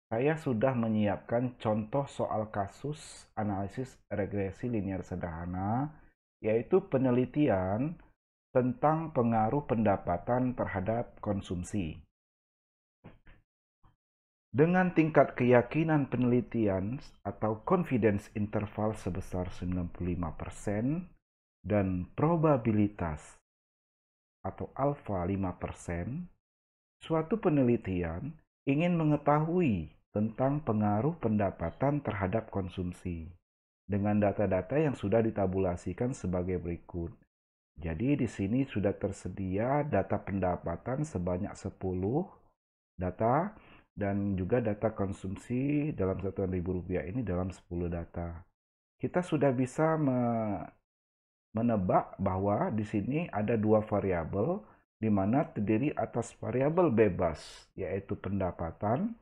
Saya sudah menyiapkan contoh soal kasus analisis regresi linear sederhana, yaitu penelitian tentang pengaruh pendapatan terhadap konsumsi. Dengan tingkat keyakinan penelitian atau confidence interval sebesar 95% dan probabilitas atau alfa 5%, suatu penelitian ingin mengetahui tentang pengaruh pendapatan terhadap konsumsi dengan data-data yang sudah ditabulasikan sebagai berikut. Jadi di sini sudah tersedia data pendapatan sebanyak 10 data dan juga data konsumsi dalam satuan ribu rupiah ini dalam 10 data. Kita sudah bisa menebak bahwa di sini ada dua variabel di mana terdiri atas variabel bebas yaitu pendapatan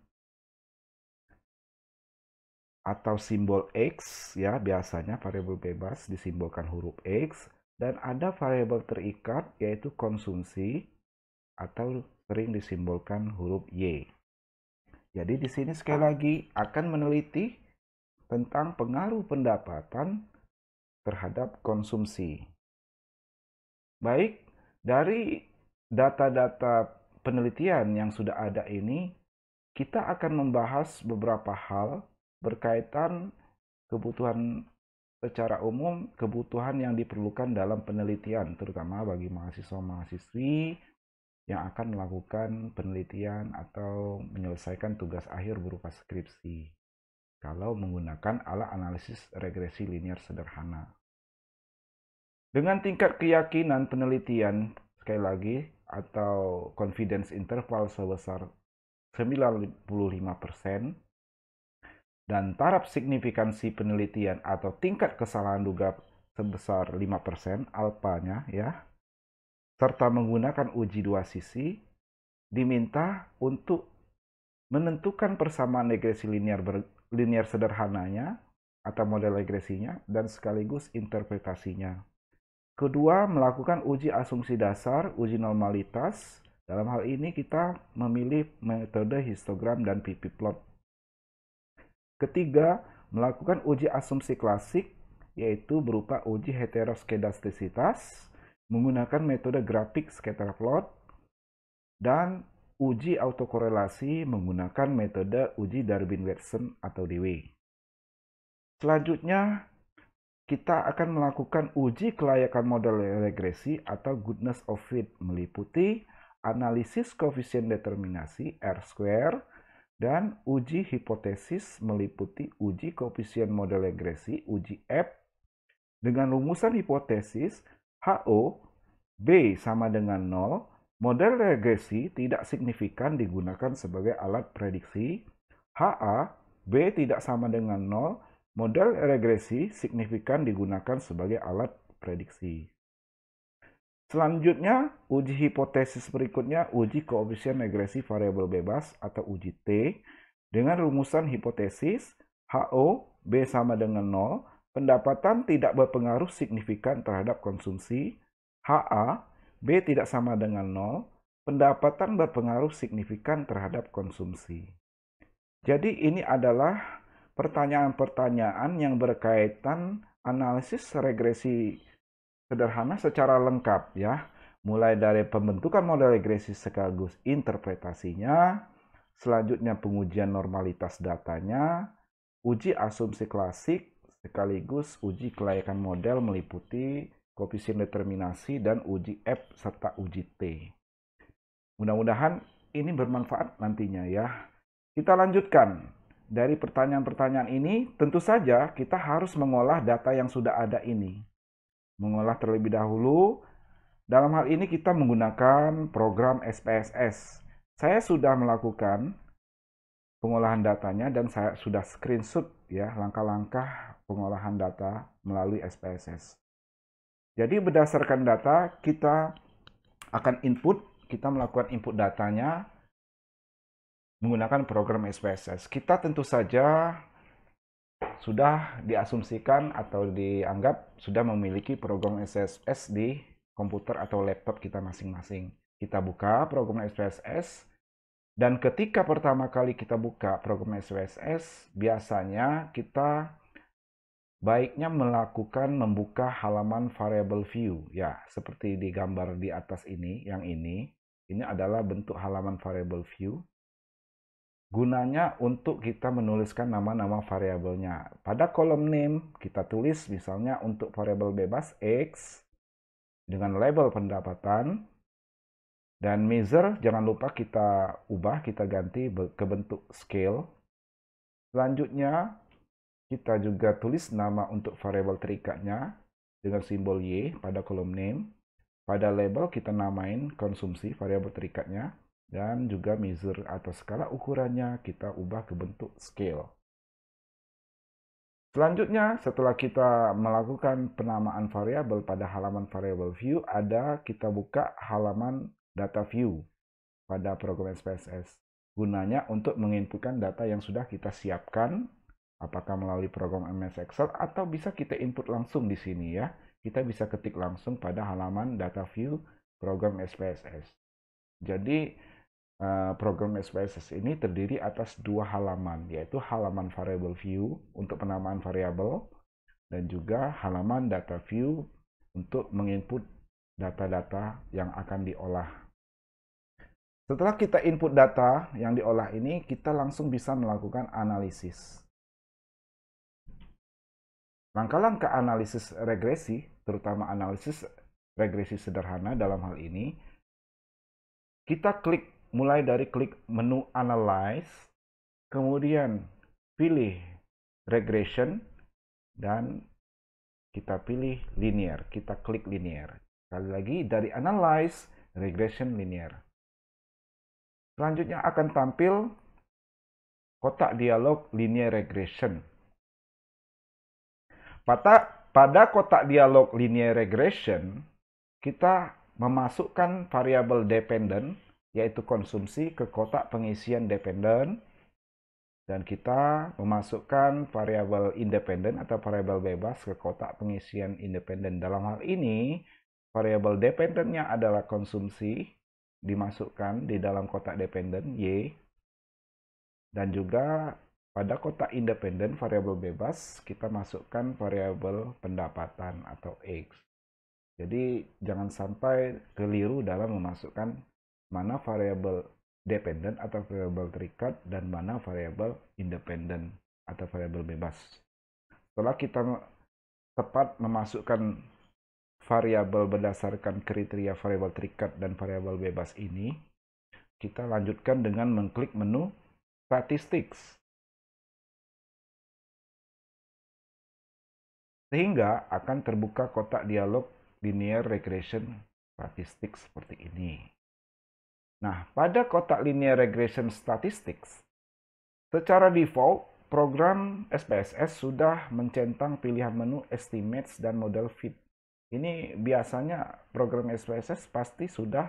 atau simbol X, ya biasanya variabel bebas disimbolkan huruf X, dan ada variabel terikat yaitu konsumsi atau sering disimbolkan huruf Y. Jadi di sini sekali lagi akan meneliti tentang pengaruh pendapatan terhadap konsumsi. Baik, dari data-data penelitian yang sudah ada ini, kita akan membahas beberapa hal berkaitan kebutuhan secara umum, kebutuhan yang diperlukan dalam penelitian, terutama bagi mahasiswa-mahasiswi yang akan melakukan penelitian atau menyelesaikan tugas akhir berupa skripsi, kalau menggunakan alat analisis regresi linear sederhana. Dengan tingkat keyakinan penelitian, sekali lagi, atau confidence interval sebesar 95%, dan taraf signifikansi penelitian atau tingkat kesalahan duga sebesar 5%, alpanya ya, serta menggunakan uji dua sisi, diminta untuk menentukan persamaan regresi linear sederhananya atau model regresinya dan sekaligus interpretasinya. Kedua, melakukan uji asumsi dasar, uji normalitas. Dalam hal ini kita memilih metode histogram dan pp-plot. Ketiga, melakukan uji asumsi klasik, yaitu berupa uji heteroskedastisitas menggunakan metode grafik scatter plot dan uji autokorelasi menggunakan metode uji Darwin-Watson atau DW. Selanjutnya, kita akan melakukan uji kelayakan model regresi atau goodness of fit meliputi analisis koefisien determinasi R-square dan uji hipotesis meliputi uji koefisien model regresi, uji F, dengan rumusan hipotesis HO B sama dengan 0, model regresi tidak signifikan digunakan sebagai alat prediksi, HA B tidak sama dengan 0, model regresi signifikan digunakan sebagai alat prediksi. Selanjutnya, uji hipotesis berikutnya, uji koefisien regresi variabel bebas atau uji T dengan rumusan hipotesis HO B sama dengan 0, pendapatan tidak berpengaruh signifikan terhadap konsumsi, HA B tidak sama dengan 0, pendapatan berpengaruh signifikan terhadap konsumsi. Jadi ini adalah pertanyaan-pertanyaan yang berkaitan analisis regresi sederhana secara lengkap ya. Mulai dari pembentukan model regresi sekaligus interpretasinya, selanjutnya pengujian normalitas datanya, uji asumsi klasik sekaligus uji kelayakan model meliputi koefisien determinasi dan uji F serta uji T. Mudah-mudahan ini bermanfaat nantinya ya. Kita lanjutkan. Dari pertanyaan-pertanyaan ini, tentu saja kita harus mengolah data yang sudah ada ini. Mengolah terlebih dahulu. Dalam hal ini kita menggunakan program SPSS. Saya sudah melakukan pengolahan datanya dan saya sudah screenshot ya langkah-langkah pengolahan data melalui SPSS. Jadi berdasarkan data kita akan kita melakukan input datanya menggunakan program SPSS. Kita tentu saja sudah diasumsikan atau dianggap sudah memiliki program SPSS di komputer atau laptop kita masing-masing. Kita buka program SPSS. Dan ketika pertama kali kita buka program SPSS, biasanya kita baiknya melakukan membuka halaman variable view. Ya, seperti di gambar di atas ini, yang ini adalah bentuk halaman variable view. Gunanya untuk kita menuliskan nama-nama variabelnya. Pada kolom name, kita tulis misalnya untuk variabel bebas X dengan label pendapatan. Dan measure jangan lupa kita ubah, kita ganti ke bentuk scale. Selanjutnya, kita juga tulis nama untuk variabel terikatnya dengan simbol Y pada kolom name. Pada label kita namain konsumsi variabel terikatnya. Dan juga measure atau skala ukurannya kita ubah ke bentuk scale. Selanjutnya, setelah kita melakukan penamaan variabel pada halaman variable view, kita buka halaman data view pada program SPSS. Gunanya untuk menginputkan data yang sudah kita siapkan, apakah melalui program MS Excel atau bisa kita input langsung di sini ya. Kita bisa ketik langsung pada halaman data view program SPSS. Jadi program SPSS ini terdiri atas dua halaman, yaitu halaman variable view untuk penamaan variabel dan juga halaman data view untuk menginput data-data yang akan diolah. Setelah kita input data yang diolah ini, kita langsung bisa melakukan analisis. Langkah-langkah analisis regresi, terutama analisis regresi sederhana dalam hal ini, kita mulai dari klik menu Analyze, kemudian pilih Regression, dan kita pilih Linear. Kita klik Linear. Sekali lagi, dari Analyze, Regression, Linear. Selanjutnya akan tampil kotak dialog Linear Regression. Pada kotak dialog Linear Regression, kita memasukkan variabel dependent, yaitu konsumsi, ke kotak pengisian dependent, dan kita memasukkan variabel independen atau variabel bebas ke kotak pengisian independen. Dalam hal ini, variabel dependentnya adalah konsumsi, dimasukkan di dalam kotak dependen Y, dan juga pada kotak independen variabel bebas kita masukkan variabel pendapatan atau X. Jadi jangan sampai keliru dalam memasukkan mana variabel dependen atau variabel terikat dan mana variabel independen atau variabel bebas. Setelah kita tepat memasukkan variabel berdasarkan kriteria variabel terikat dan variabel bebas ini, kita lanjutkan dengan mengklik menu Statistics. Sehingga akan terbuka kotak dialog Linear Regression Statistics seperti ini. Nah, pada kotak Linear Regression Statistics, secara default, program SPSS sudah mencentang pilihan menu Estimates dan Model Fit. Ini biasanya program SPSS pasti sudah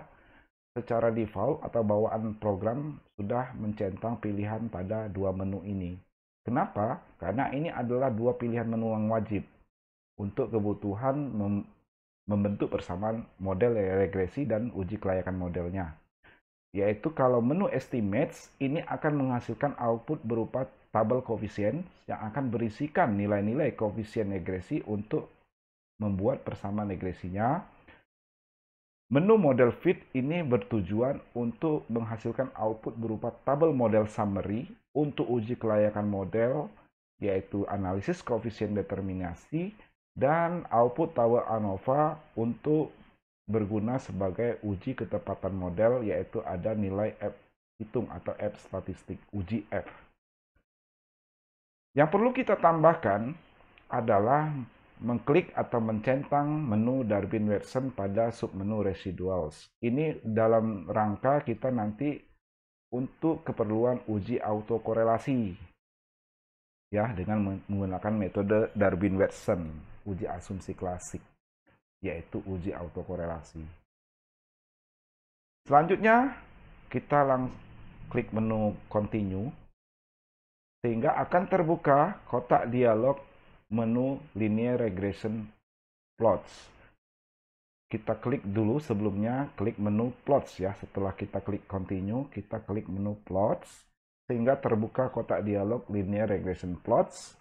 secara default atau bawaan program sudah mencentang pilihan pada dua menu ini. Kenapa? Karena ini adalah dua pilihan menu yang wajib untuk kebutuhan membentuk persamaan model regresi dan uji kelayakan modelnya. Yaitu kalau menu Estimates ini akan menghasilkan output berupa tabel koefisien yang akan berisikan nilai-nilai koefisien regresi untuk membuat persamaan regresinya. Menu Model Fit ini bertujuan untuk menghasilkan output berupa tabel model summary untuk uji kelayakan model, yaitu analisis koefisien determinasi, dan output tabel ANOVA untuk berguna sebagai uji ketepatan model, yaitu ada nilai F hitung atau F statistik, uji F. Yang perlu kita tambahkan adalah mengklik atau mencentang menu Darwin-Watson pada submenu Residuals. Ini dalam rangka kita nanti untuk keperluan uji autokorelasi, ya, dengan menggunakan metode Darwin-Watson, uji asumsi klasik, yaitu uji autokorelasi. Selanjutnya, kita klik menu Continue, sehingga akan terbuka kotak dialog menu Linear Regression Plots. kita klik dulu sebelumnya, klik menu plots ya. Setelah kita klik continue, kita klik menu plots sehingga terbuka kotak dialog linear regression plots.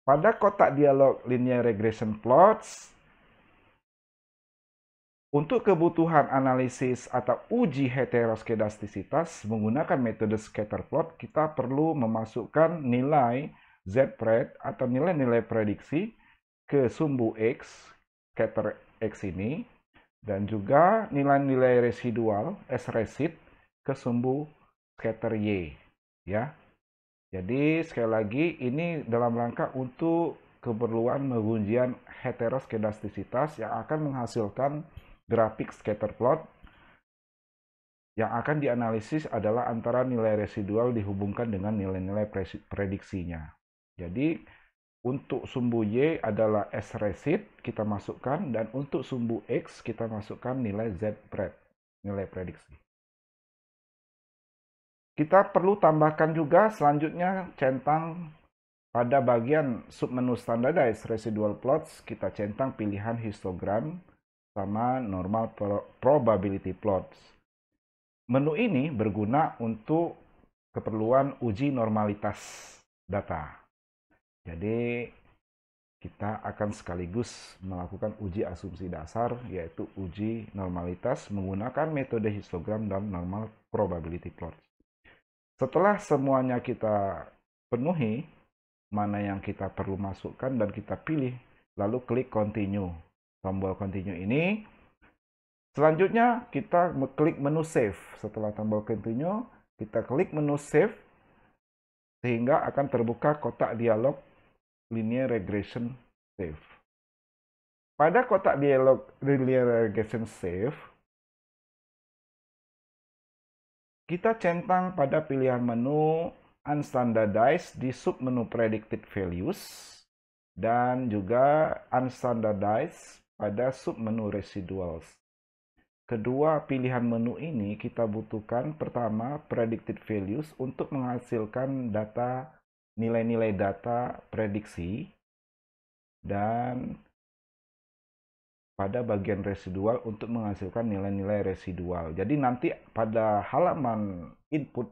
Pada kotak dialog linear regression plots, untuk kebutuhan analisis atau uji heteroskedastisitas menggunakan metode scatter plot, kita perlu memasukkan nilai z-pred atau nilai-nilai prediksi ke sumbu X, scatter X ini, dan juga nilai-nilai residual S-resid ke sumbu scatter Y. Ya. Jadi sekali lagi ini dalam rangka untuk keperluan pengujian heteroskedastisitas yang akan menghasilkan grafik scatter plot. Yang akan dianalisis adalah antara nilai residual dihubungkan dengan nilai-nilai prediksinya. Jadi untuk sumbu Y adalah S-resid kita masukkan, dan untuk sumbu X kita masukkan nilai Z-pred, nilai prediksi. Kita perlu tambahkan juga selanjutnya centang pada bagian submenu standardized residual plots, kita centang pilihan histogram sama normal probability plots. Menu ini berguna untuk keperluan uji normalitas data. Jadi kita akan sekaligus melakukan uji asumsi dasar, yaitu uji normalitas menggunakan metode histogram dan normal probability plots. Setelah semuanya kita penuhi, mana yang kita perlu masukkan dan kita pilih, lalu klik continue. Tombol continue ini. Selanjutnya kita klik menu save. Setelah tombol continue, kita klik menu save sehingga akan terbuka kotak dialog linear regression save. Pada kotak dialog linear regression save, kita centang pada pilihan menu unstandardized di submenu predicted values dan juga unstandardized pada submenu residuals. Kedua pilihan menu ini kita butuhkan pertama predicted values untuk menghasilkan data, nilai-nilai data prediksi, dan pada bagian residual untuk menghasilkan nilai-nilai residual. Jadi nanti pada halaman input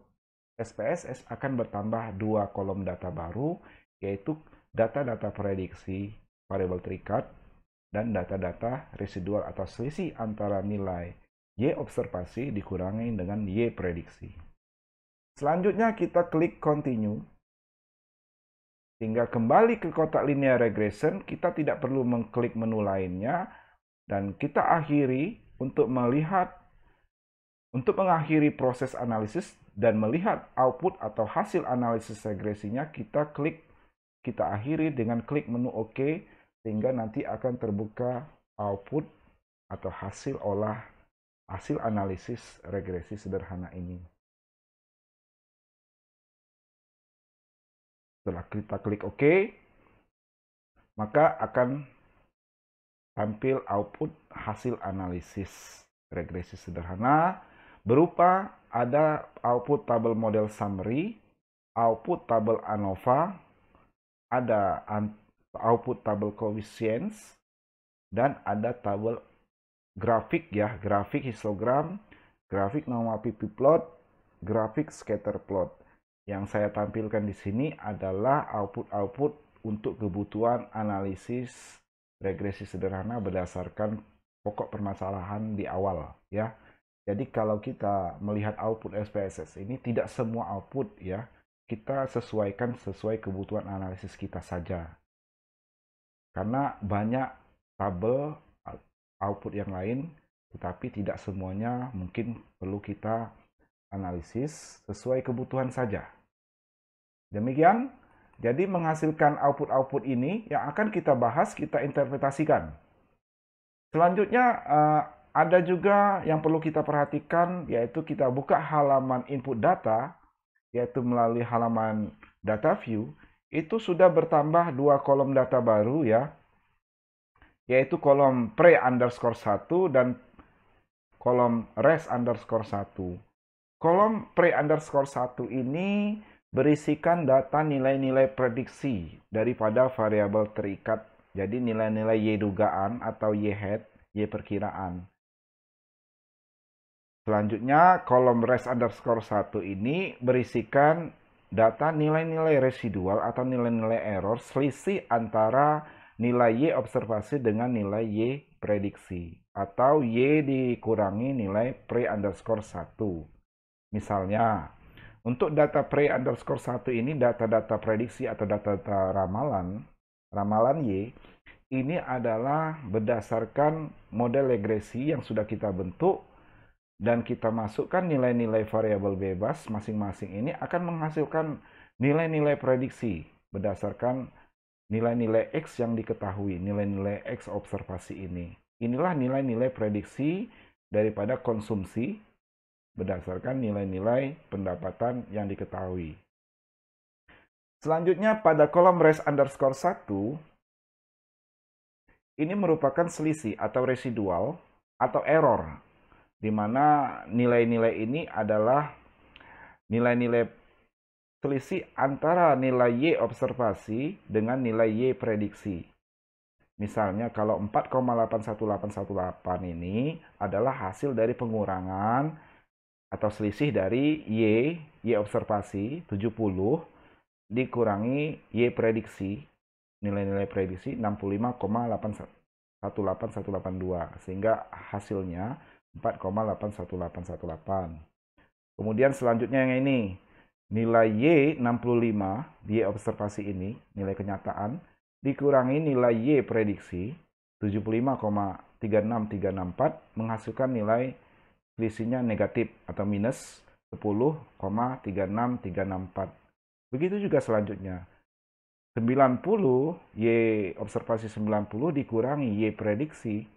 SPSS akan bertambah dua kolom data baru, yaitu data-data prediksi variabel terikat dan data-data residual atau selisih antara nilai Y observasi dikurangi dengan Y prediksi. Selanjutnya kita klik continue. Hingga kembali ke kotak linear regression, kita tidak perlu mengklik menu lainnya, dan kita akhiri untuk mengakhiri proses analisis dan melihat output atau hasil analisis regresinya, kita akhiri dengan klik menu OK, sehingga nanti akan terbuka output atau hasil analisis regresi sederhana ini. Setelah kita klik OK, maka akan tampil output hasil analisis regresi sederhana berupa ada output tabel model summary, output tabel ANOVA, ada output tabel coefficients, dan ada tabel grafik ya, grafik histogram, grafik normal PP plot, grafik scatter plot. Yang saya tampilkan di sini adalah output-output untuk kebutuhan analisis regresi sederhana berdasarkan pokok permasalahan di awal ya. Jadi kalau kita melihat output SPSS ini tidak semua output ya, kita sesuaikan sesuai kebutuhan analisis kita saja. Karena banyak tabel output yang lain, tetapi tidak semuanya mungkin perlu kita analisis sesuai kebutuhan saja. Demikian, jadi menghasilkan output-output ini yang akan kita bahas, kita interpretasikan. Selanjutnya ada juga yang perlu kita perhatikan, yaitu kita buka halaman input data, yaitu melalui halaman data view, itu sudah bertambah dua kolom data baru ya, yaitu kolom pre_1 dan kolom res_1. Kolom pre_1 ini berisikan data nilai-nilai prediksi daripada variabel terikat. Jadi nilai-nilai Y dugaan atau Y hat Y perkiraan. Selanjutnya, kolom res underscore 1 ini berisikan data nilai-nilai residual atau nilai-nilai error selisih antara nilai Y observasi dengan nilai Y prediksi. Atau Y dikurangi nilai pre underscore 1. Misalnya, untuk data pre underscore 1 ini data-data prediksi atau data-data ramalan Y, ini adalah berdasarkan model regresi yang sudah kita bentuk dan kita masukkan nilai-nilai variabel bebas masing-masing ini akan menghasilkan nilai-nilai prediksi berdasarkan nilai-nilai X yang diketahui, nilai-nilai X observasi ini. Inilah nilai-nilai prediksi daripada konsumsi berdasarkan nilai-nilai pendapatan yang diketahui. Selanjutnya pada kolom res underscore 1, ini merupakan selisih atau residual atau error, di mana nilai-nilai ini adalah nilai-nilai selisih antara nilai Y observasi dengan nilai Y prediksi. Misalnya kalau 4,81818 ini adalah hasil dari pengurangan atau selisih dari Y observasi 70 dikurangi Y prediksi, nilai-nilai prediksi 65,818182, sehingga hasilnya 4,81818. Kemudian selanjutnya yang ini, nilai Y 65, Y observasi ini, nilai kenyataan, dikurangi nilai Y prediksi 75,36364 menghasilkan nilai selisihnya negatif atau minus 10,36364. Begitu juga selanjutnya. 90, Y observasi 90 dikurangi Y prediksi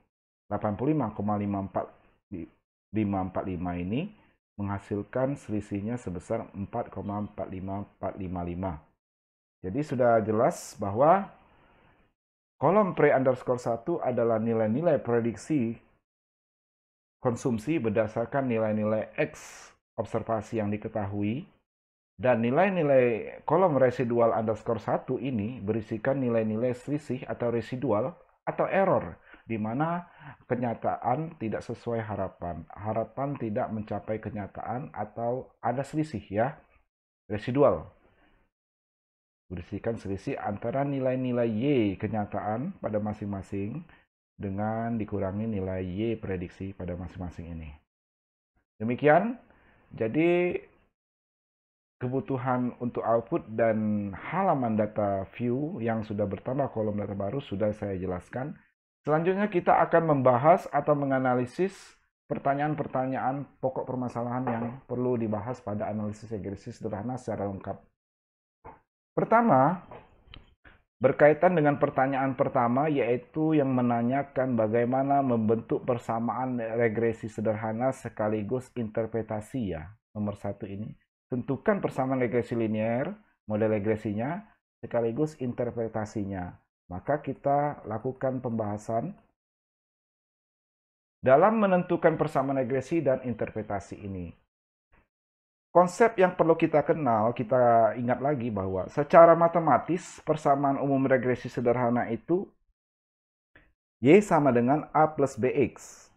85,545 ini menghasilkan selisihnya sebesar 4,45455. Jadi sudah jelas bahwa kolom pre underscore 1 adalah nilai-nilai prediksi konsumsi berdasarkan nilai-nilai X observasi yang diketahui, dan nilai-nilai kolom residual underscore 1 ini berisikan nilai-nilai selisih atau residual atau error, di mana kenyataan tidak sesuai harapan. Harapan tidak mencapai kenyataan atau ada selisih ya, residual. Berisikan selisih antara nilai-nilai Y kenyataan pada masing-masing dengan dikurangi nilai Y prediksi pada masing-masing ini. Demikian, jadi kebutuhan untuk output dan halaman data view yang sudah bertambah kolom data baru sudah saya jelaskan. Selanjutnya kita akan membahas atau menganalisis pertanyaan-pertanyaan pokok permasalahan yang perlu dibahas pada analisis regresi sederhana secara lengkap. Pertama, berkaitan dengan pertanyaan pertama, yaitu yang menanyakan bagaimana membentuk persamaan regresi sederhana sekaligus interpretasi ya. Nomor 1 ini. Tentukan persamaan regresi linear, model regresinya, sekaligus interpretasinya. Maka kita lakukan pembahasan dalam menentukan persamaan regresi dan interpretasi ini. Konsep yang perlu kita kenal, kita ingat lagi bahwa secara matematis persamaan umum regresi sederhana itu Y sama dengan A plus BX.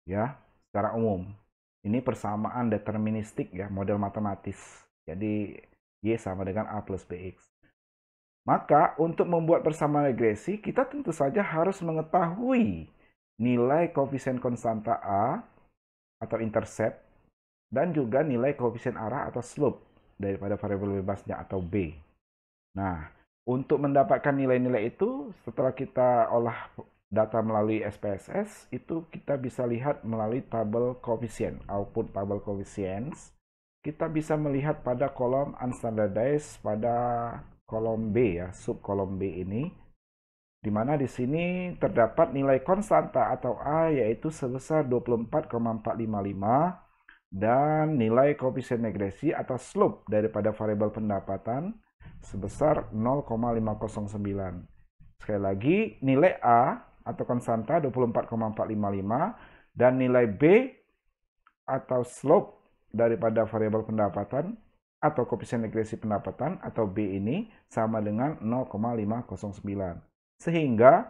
Ya, secara umum. Ini persamaan deterministik ya, model matematis. Jadi Y sama dengan A plus BX. Maka untuk membuat persamaan regresi, kita tentu saja harus mengetahui nilai koefisien konstanta A atau intercept dan juga nilai koefisien arah atau slope daripada variabel bebasnya atau B. Nah, untuk mendapatkan nilai-nilai itu, setelah kita olah data melalui SPSS, itu kita bisa lihat melalui tabel koefisien, output tabel coefficients. Kita bisa melihat pada kolom unstandardized pada kolom B ya, sub kolom B ini, di mana di sini terdapat nilai konstanta atau A yaitu sebesar 24,455 dan nilai koefisien regresi atau slope daripada variabel pendapatan sebesar 0,509. Sekali lagi, nilai A atau konstanta 24,455 dan nilai B atau slope daripada variabel pendapatan atau koefisien regresi pendapatan atau B ini sama dengan 0,509. Sehingga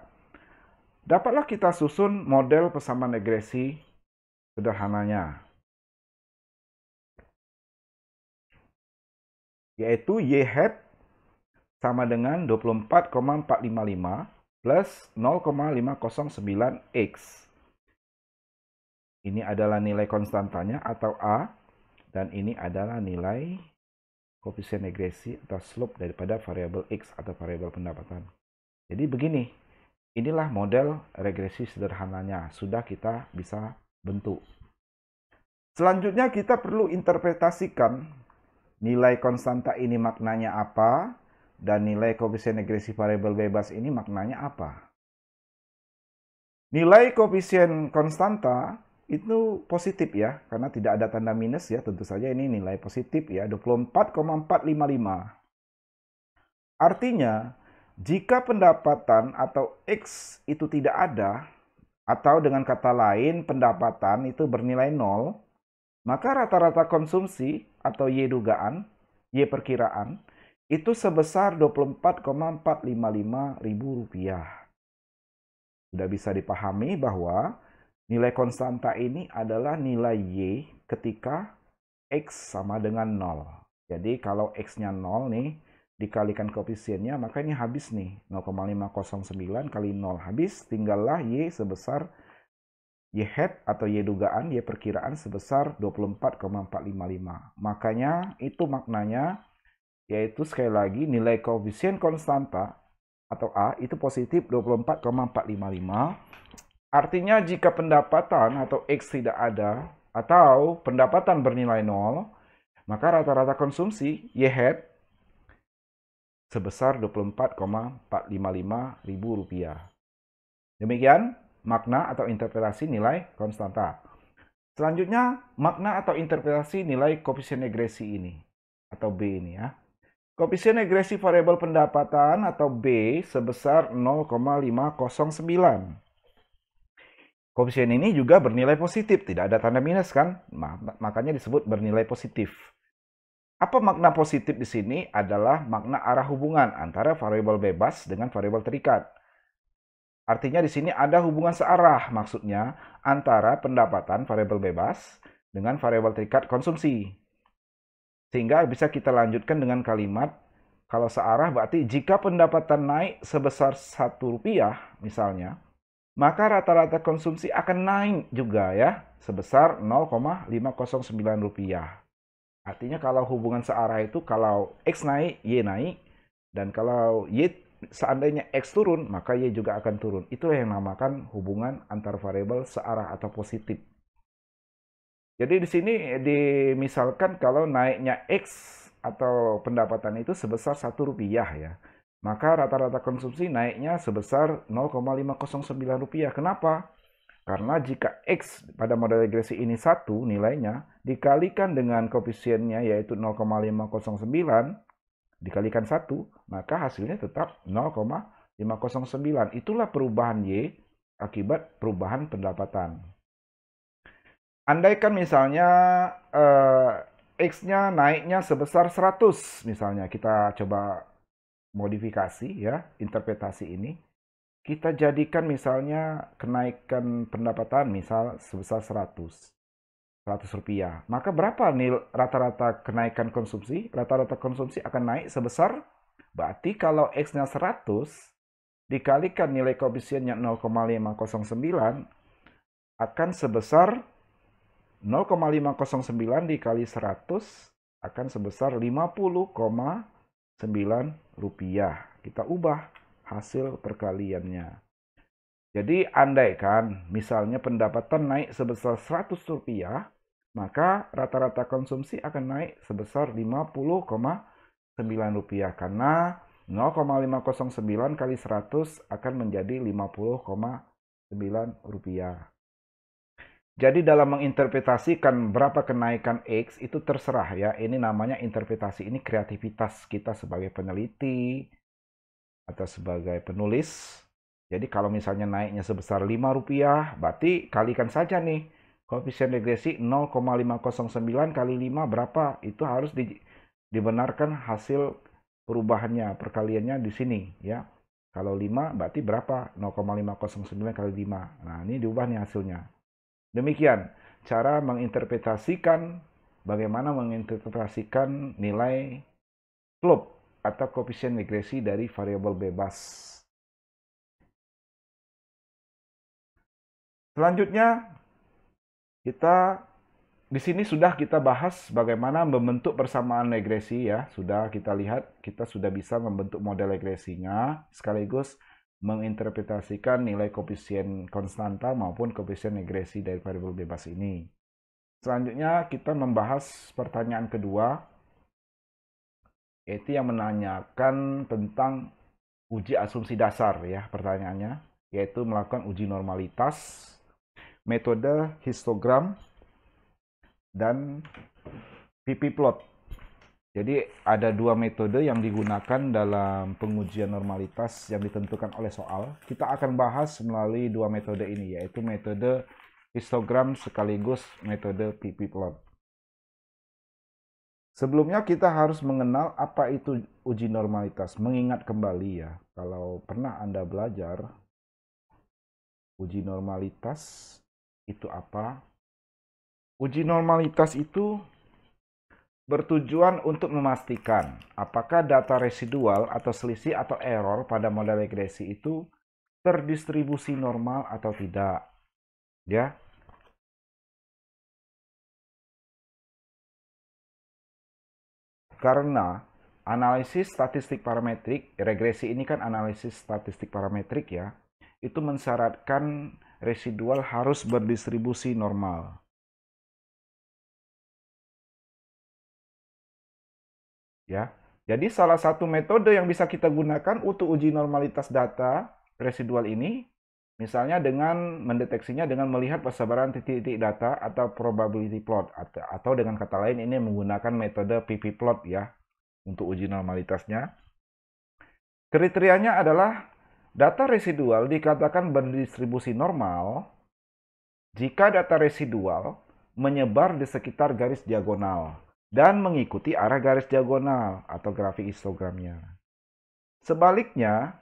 Dapatlah kita susun model persamaan regresi sederhananya, yaitu Y hat sama dengan 24,455 plus 0,509X. Ini adalah nilai konstantanya atau A, dan ini adalah nilai koefisien regresi atau slope daripada variabel X atau variabel pendapatan. Jadi begini, inilah model regresi sederhananya, sudah kita bisa bentuk. Selanjutnya kita perlu interpretasikan nilai konstanta ini maknanya apa, dan nilai koefisien regresi variabel bebas ini maknanya apa. Nilai koefisien konstanta itu positif ya, karena tidak ada tanda minus ya, tentu saja ini nilai positif ya, 24,455. Artinya, jika pendapatan atau X itu tidak ada, atau dengan kata lain pendapatan itu bernilai 0, maka rata-rata konsumsi atau Y dugaan, Y perkiraan, itu sebesar Rp24,455.000. Sudah bisa dipahami bahwa nilai konstanta ini adalah nilai Y ketika X sama dengan 0. Jadi kalau X-nya 0 nih, dikalikan koefisiennya, maka ini habis nih. 0,509 kali 0 habis, tinggallah Y sebesar Y hat atau Y dugaan, Y perkiraan sebesar 24,455. Makanya itu maknanya, yaitu sekali lagi nilai koefisien konstanta atau A itu positif 24,455. Artinya jika pendapatan atau X tidak ada, atau pendapatan bernilai 0, maka rata-rata konsumsi Y hat sebesar Rp24,455.000. Demikian makna atau interpretasi nilai konstanta. Selanjutnya, makna atau interpretasi nilai koefisien regresi ini, atau B ini ya. Koefisien regresi variabel pendapatan atau B sebesar 0,509. Koefisien ini juga bernilai positif, tidak ada tanda minus kan? Makanya disebut bernilai positif. Apa makna positif di sini adalah makna arah hubungan antara variabel bebas dengan variabel terikat. Artinya di sini ada hubungan searah, maksudnya antara pendapatan variabel bebas dengan variabel terikat konsumsi. Sehingga bisa kita lanjutkan dengan kalimat, kalau searah berarti jika pendapatan naik sebesar Rp1 misalnya, maka rata-rata konsumsi akan naik juga ya, sebesar Rp0,509. Artinya kalau hubungan searah itu kalau X naik, Y naik. Dan kalau Y seandainya X turun, maka Y juga akan turun. Itulah yang dinamakan hubungan antar variabel searah atau positif. Jadi di sini dimisalkan kalau naiknya X atau pendapatan itu sebesar Rp1 ya. Maka rata-rata konsumsi naiknya sebesar Rp0,509. Kenapa? Karena jika X pada model regresi ini 1 nilainya, dikalikan dengan koefisiennya yaitu 0,509, dikalikan 1, maka hasilnya tetap 0,509. Itulah perubahan Y akibat perubahan pendapatan. Andaikan misalnya X-nya naiknya sebesar 100, misalnya kita coba modifikasi ya, interpretasi ini. Kita jadikan misalnya kenaikan pendapatan misal sebesar Rp100. Maka berapa rata-rata kenaikan konsumsi? Rata-rata konsumsi akan naik sebesar, berarti kalau X-nya 100 dikalikan nilai koefisiennya 0,509 akan sebesar 0,509 dikali 100 akan sebesar Rp50,9. Kita ubah hasil perkaliannya. Jadi andaikan misalnya pendapatan naik sebesar Rp100, maka rata-rata konsumsi akan naik sebesar Rp50,9 karena 0,509 kali 100 akan menjadi Rp50,9. Jadi dalam menginterpretasikan berapa kenaikan X itu terserah ya. Ini namanya interpretasi, ini kreativitas kita sebagai peneliti atau sebagai penulis. Jadi kalau misalnya naiknya sebesar Rp5, berarti kalikan saja nih. Koefisien regresi 0,509 kali 5 berapa? Itu harus dibenarkan hasil perubahannya, perkaliannya di sini ya. Kalau 5 berarti berapa? 0,509 kali 5. Nah, ini diubah nih hasilnya. Demikian cara bagaimana menginterpretasikan nilai slope atau koefisien regresi dari variabel bebas. Selanjutnya, di sini sudah kita bahas bagaimana membentuk persamaan regresi ya. Sudah kita lihat, kita sudah bisa membentuk model regresinya sekaligus menginterpretasikan nilai koefisien konstanta maupun koefisien regresi dari variabel bebas ini. Selanjutnya kita membahas pertanyaan kedua, yaitu yang menanyakan tentang uji asumsi dasar ya pertanyaannya, yaitu melakukan uji normalitas, metode histogram, dan PP plot. Jadi ada dua metode yang digunakan dalam pengujian normalitas yang ditentukan oleh soal. Kita akan bahas melalui dua metode ini, yaitu metode histogram sekaligus metode PP plot. Sebelumnya kita harus mengenal apa itu uji normalitas. Mengingat kembali ya, kalau pernah Anda belajar uji normalitas itu apa? Uji normalitas itu bertujuan untuk memastikan apakah data residual atau selisih atau error pada model regresi itu terdistribusi normal atau tidak. Ya. Karena analisis statistik parametrik, regresi ini kan analisis statistik parametrik ya, itu mensyaratkan residual harus berdistribusi normal. Ya. Jadi salah satu metode yang bisa kita gunakan untuk uji normalitas data residual ini, misalnya dengan mendeteksinya dengan melihat persebaran titik-titik data atau probability plot, atau dengan kata lain ini menggunakan metode PP plot ya untuk uji normalitasnya. Kriterianya adalah data residual dikatakan berdistribusi normal jika data residual menyebar di sekitar garis diagonal dan mengikuti arah garis diagonal atau grafik histogramnya. Sebaliknya,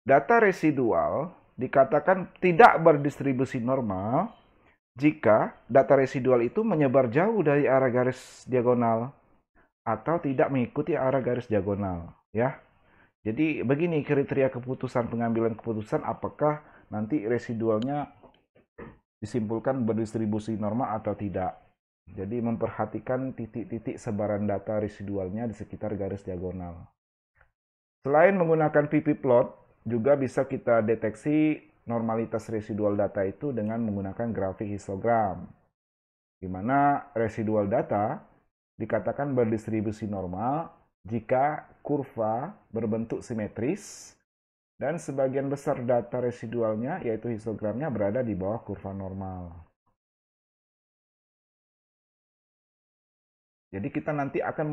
data residual dikatakan tidak berdistribusi normal jika data residual itu menyebar jauh dari arah garis diagonal atau tidak mengikuti arah garis diagonal, ya. Jadi begini kriteria pengambilan keputusan apakah nanti residualnya disimpulkan berdistribusi normal atau tidak. Jadi memperhatikan titik-titik sebaran data residualnya di sekitar garis diagonal. Selain menggunakan PP plot, juga bisa kita deteksi normalitas residual data itu dengan menggunakan grafik histogram, di mana residual data dikatakan berdistribusi normal jika kurva berbentuk simetris dan sebagian besar data residualnya, yaitu histogramnya, berada di bawah kurva normal. Jadi kita nanti akan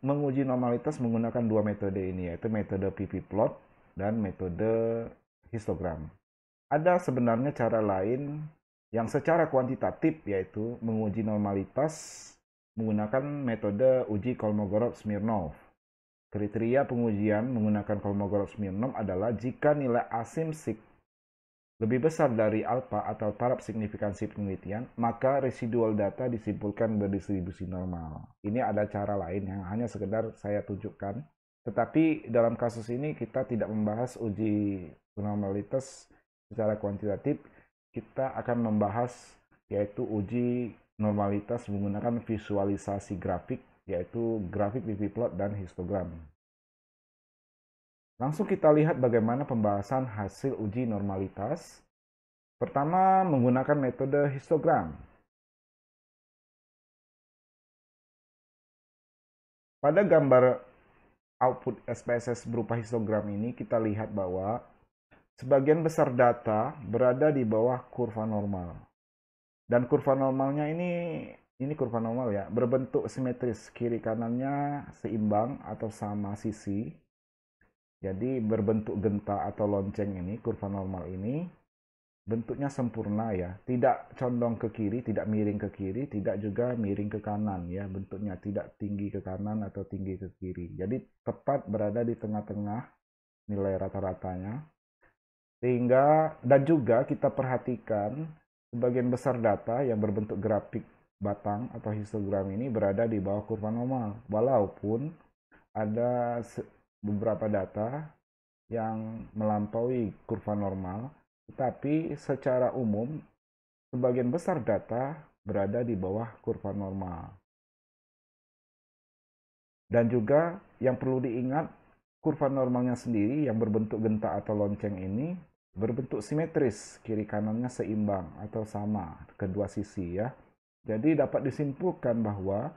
menguji normalitas menggunakan dua metode ini, yaitu metode PP plot dan metode histogram. Ada sebenarnya cara lain yang secara kuantitatif, yaitu menguji normalitas menggunakan metode uji Kolmogorov-Smirnov. Kriteria pengujian menggunakan Kolmogorov-Smirnov adalah jika nilai asimsik lebih besar dari alfa atau taraf signifikansi penelitian, maka residual data disimpulkan berdistribusi normal. Ini ada cara lain yang hanya sekedar saya tunjukkan. Tetapi dalam kasus ini kita tidak membahas uji normalitas secara kuantitatif. Kita akan membahas yaitu uji normalitas menggunakan visualisasi grafik, yaitu grafik PP plot dan histogram. Langsung kita lihat bagaimana pembahasan hasil uji normalitas. Pertama, menggunakan metode histogram. Pada gambar output SPSS berupa histogram ini, kita lihat bahwa sebagian besar data berada di bawah kurva normal. Dan kurva normalnya ini kurva normal ya, berbentuk simetris, kiri kanannya seimbang atau sama sisi. Jadi berbentuk genta atau lonceng ini, kurva normal ini, bentuknya sempurna ya, tidak condong ke kiri, tidak miring ke kiri, tidak juga miring ke kanan ya, bentuknya tidak tinggi ke kanan atau tinggi ke kiri. Jadi tepat berada di tengah-tengah nilai rata-ratanya. Sehingga, dan juga kita perhatikan sebagian besar data yang berbentuk grafik batang atau histogram ini berada di bawah kurva normal. Walaupun ada beberapa data yang melampaui kurva normal, tetapi secara umum sebagian besar data berada di bawah kurva normal. Dan juga yang perlu diingat, kurva normalnya sendiri yang berbentuk genta atau lonceng ini berbentuk simetris, kiri kanannya seimbang atau sama kedua sisi ya. Jadi dapat disimpulkan bahwa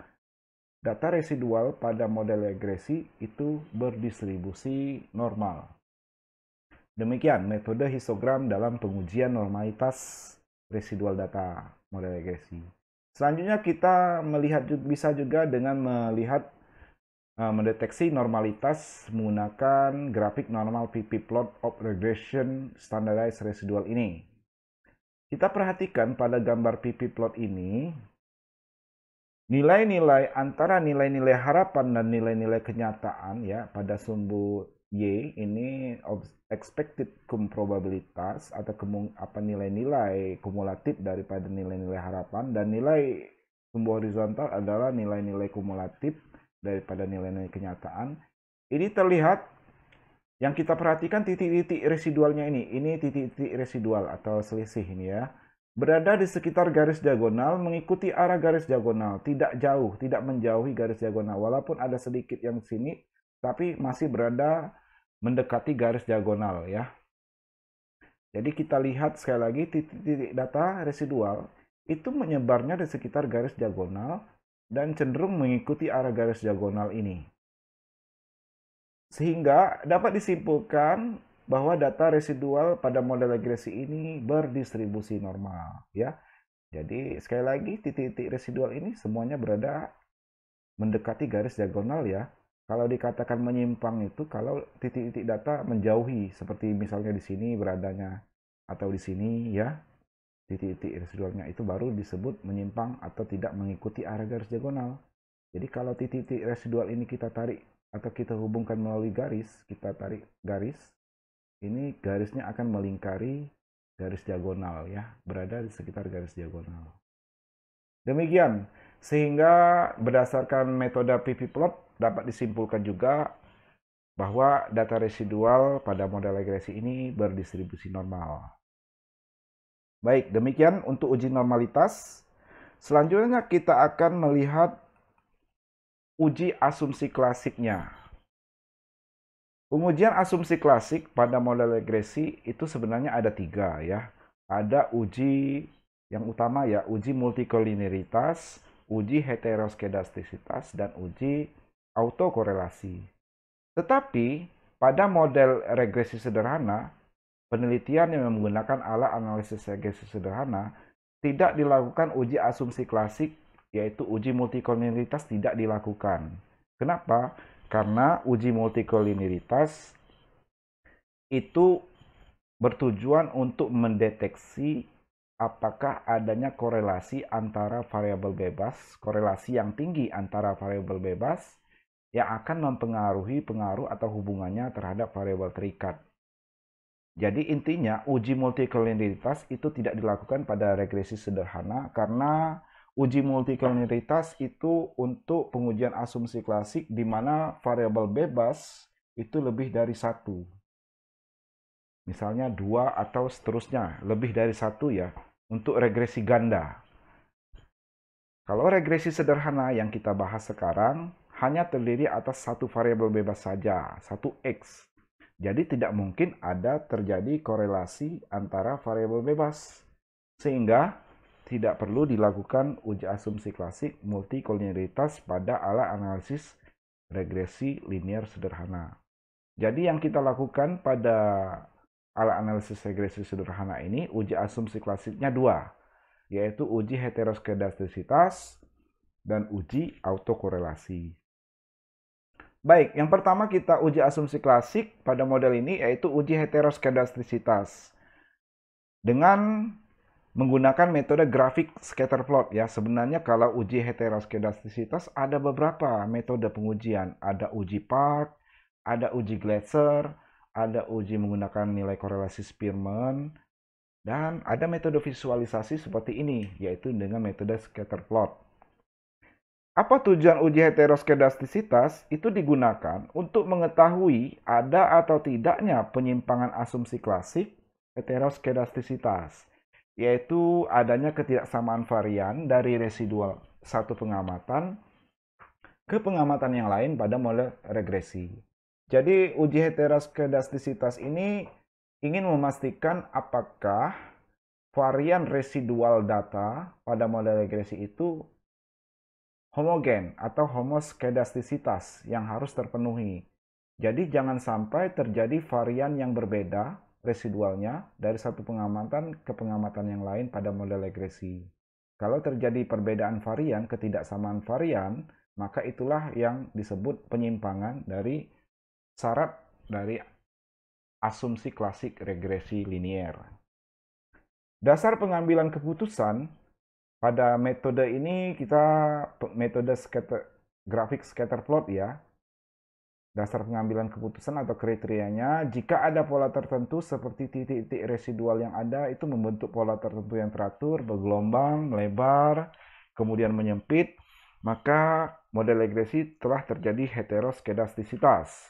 data residual pada model regresi itu berdistribusi normal. Demikian metode histogram dalam pengujian normalitas residual data model regresi. Selanjutnya kita bisa juga dengan melihat mendeteksi normalitas menggunakan grafik normal pp-plot of regression standardized residual ini. Kita perhatikan pada gambar pp-plot ini, nilai-nilai antara nilai-nilai harapan dan nilai-nilai kenyataan ya pada sumbu Y ini expected probabilitas atau nilai-nilai kumulatif daripada nilai-nilai harapan, dan nilai sumbu horizontal adalah nilai-nilai kumulatif daripada nilai-nilai kenyataan. Ini terlihat, yang kita perhatikan titik-titik residualnya ini titik-titik residual atau selisih ini ya, berada di sekitar garis diagonal, mengikuti arah garis diagonal, tidak jauh, tidak menjauhi garis diagonal, walaupun ada sedikit yang sini, tapi masih berada mendekati garis diagonal ya. Jadi kita lihat sekali lagi titik-titik data residual itu menyebarnya di sekitar garis diagonal dan cenderung mengikuti arah garis diagonal ini. Sehingga dapat disimpulkan bahwa data residual pada model regresi ini berdistribusi normal ya. Jadi sekali lagi titik-titik residual ini semuanya berada mendekati garis diagonal ya. Kalau dikatakan menyimpang itu kalau titik-titik data menjauhi, seperti misalnya di sini beradanya atau di sini ya. Titik-titik residualnya itu baru disebut menyimpang atau tidak mengikuti arah garis diagonal. Jadi kalau titik-titik residual ini kita tarik atau kita hubungkan melalui garis, kita tarik garis, ini garisnya akan melingkari garis diagonal ya, berada di sekitar garis diagonal. Demikian, sehingga berdasarkan metode pp-plot dapat disimpulkan juga bahwa data residual pada model regresi ini berdistribusi normal. Baik, demikian untuk uji normalitas. Selanjutnya kita akan melihat uji asumsi klasiknya. Pengujian asumsi klasik pada model regresi itu sebenarnya ada 3 ya. Ada uji yang utama ya, uji multikolinearitas, uji heteroskedastisitas, dan uji autokorelasi. Tetapi pada model regresi sederhana, penelitian yang menggunakan alat analisis regresi sederhana tidak dilakukan uji asumsi klasik, yaitu uji multikolinearitas tidak dilakukan. Kenapa? Karena uji multikolinearitas itu bertujuan untuk mendeteksi apakah adanya korelasi antara variabel bebas, korelasi yang tinggi antara variabel bebas yang akan mempengaruhi pengaruh atau hubungannya terhadap variabel terikat. Jadi intinya uji multikolinearitas itu tidak dilakukan pada regresi sederhana karena uji multikolinearitas itu untuk pengujian asumsi klasik di mana variabel bebas itu lebih dari 1. Misalnya 2 atau seterusnya, lebih dari 1 ya, untuk regresi ganda. Kalau regresi sederhana yang kita bahas sekarang hanya terdiri atas satu variabel bebas saja, satu X. Jadi tidak mungkin ada terjadi korelasi antara variabel bebas. Sehingga tidak perlu dilakukan uji asumsi klasik multikolinearitas pada alat analisis regresi linear sederhana. Jadi yang kita lakukan pada alat analisis regresi sederhana ini, uji asumsi klasiknya 2, yaitu uji heteroskedastisitas dan uji autokorelasi. Baik, yang pertama kita uji asumsi klasik pada model ini yaitu uji heteroskedastisitas dengan menggunakan metode grafik scatter plot ya. Sebenarnya kalau uji heteroskedastisitas ada beberapa metode pengujian, ada uji Park, ada uji Glasser, ada uji menggunakan nilai korelasi Spearman, dan ada metode visualisasi seperti ini, yaitu dengan metode scatter plot. Apa tujuan uji heteroskedastisitas? Itu digunakan untuk mengetahui ada atau tidaknya penyimpangan asumsi klasik heteroskedastisitas, yaitu adanya ketidaksamaan varian dari residual satu pengamatan ke pengamatan yang lain pada model regresi. Jadi uji heteroskedastisitas ini ingin memastikan apakah varian residual data pada model regresi itu homogen atau homoskedastisitas yang harus terpenuhi. Jadi jangan sampai terjadi varian yang berbeda residualnya dari satu pengamatan ke pengamatan yang lain pada model regresi. Kalau terjadi perbedaan varian, ketidaksamaan varian, maka itulah yang disebut penyimpangan dari syarat dari asumsi klasik regresi linier. Dasar pengambilan keputusan pada metode ini kita metode grafik scatter plot ya. Dasar pengambilan keputusan atau kriterianya, jika ada pola tertentu seperti titik-titik residual yang ada itu membentuk pola tertentu yang teratur, bergelombang, melebar, kemudian menyempit, maka model regresi telah terjadi heteroskedastisitas.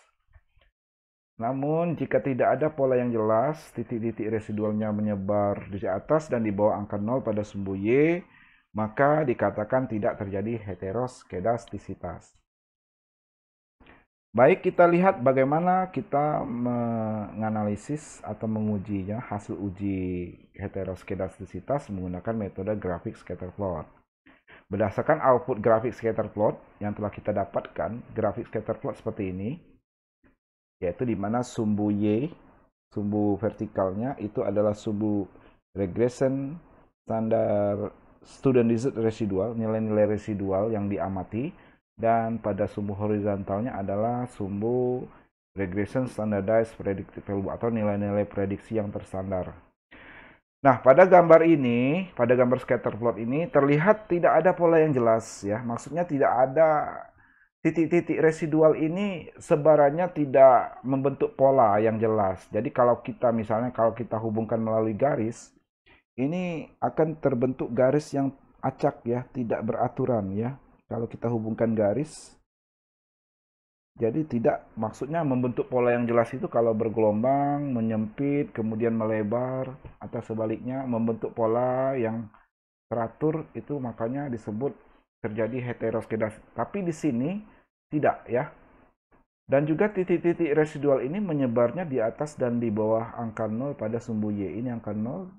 Namun, jika tidak ada pola yang jelas, titik-titik residualnya menyebar di atas dan di bawah angka 0 pada sumbu Y, maka dikatakan tidak terjadi heteroskedastisitas. Baik, kita lihat bagaimana kita menganalisis atau mengujinya hasil uji heteroskedastisitas menggunakan metode grafik scatter plot. Berdasarkan output grafik scatter plot yang telah kita dapatkan, grafik scatter plot seperti ini, yaitu di mana sumbu Y, sumbu vertikalnya itu adalah sumbu regression standar student residual, nilai-nilai residual yang diamati, dan pada sumbu horizontalnya adalah sumbu regression standardized predictive value atau nilai-nilai prediksi yang terstandar. Nah, pada gambar ini, pada gambar scatter plot ini terlihat tidak ada pola yang jelas ya. Maksudnya tidak ada titik-titik residual ini sebarannya tidak membentuk pola yang jelas. Jadi kalau kita hubungkan melalui garis, ini akan terbentuk garis yang acak ya, tidak beraturan ya. Kalau kita hubungkan garis, jadi tidak, maksudnya membentuk pola yang jelas itu kalau bergelombang, menyempit, kemudian melebar, atau sebaliknya membentuk pola yang teratur, itu makanya disebut terjadi heteroskedastisitas. Tapi di sini tidak ya. Dan juga titik-titik residual ini menyebarnya di atas dan di bawah angka 0 pada sumbu Y. Ini angka 0,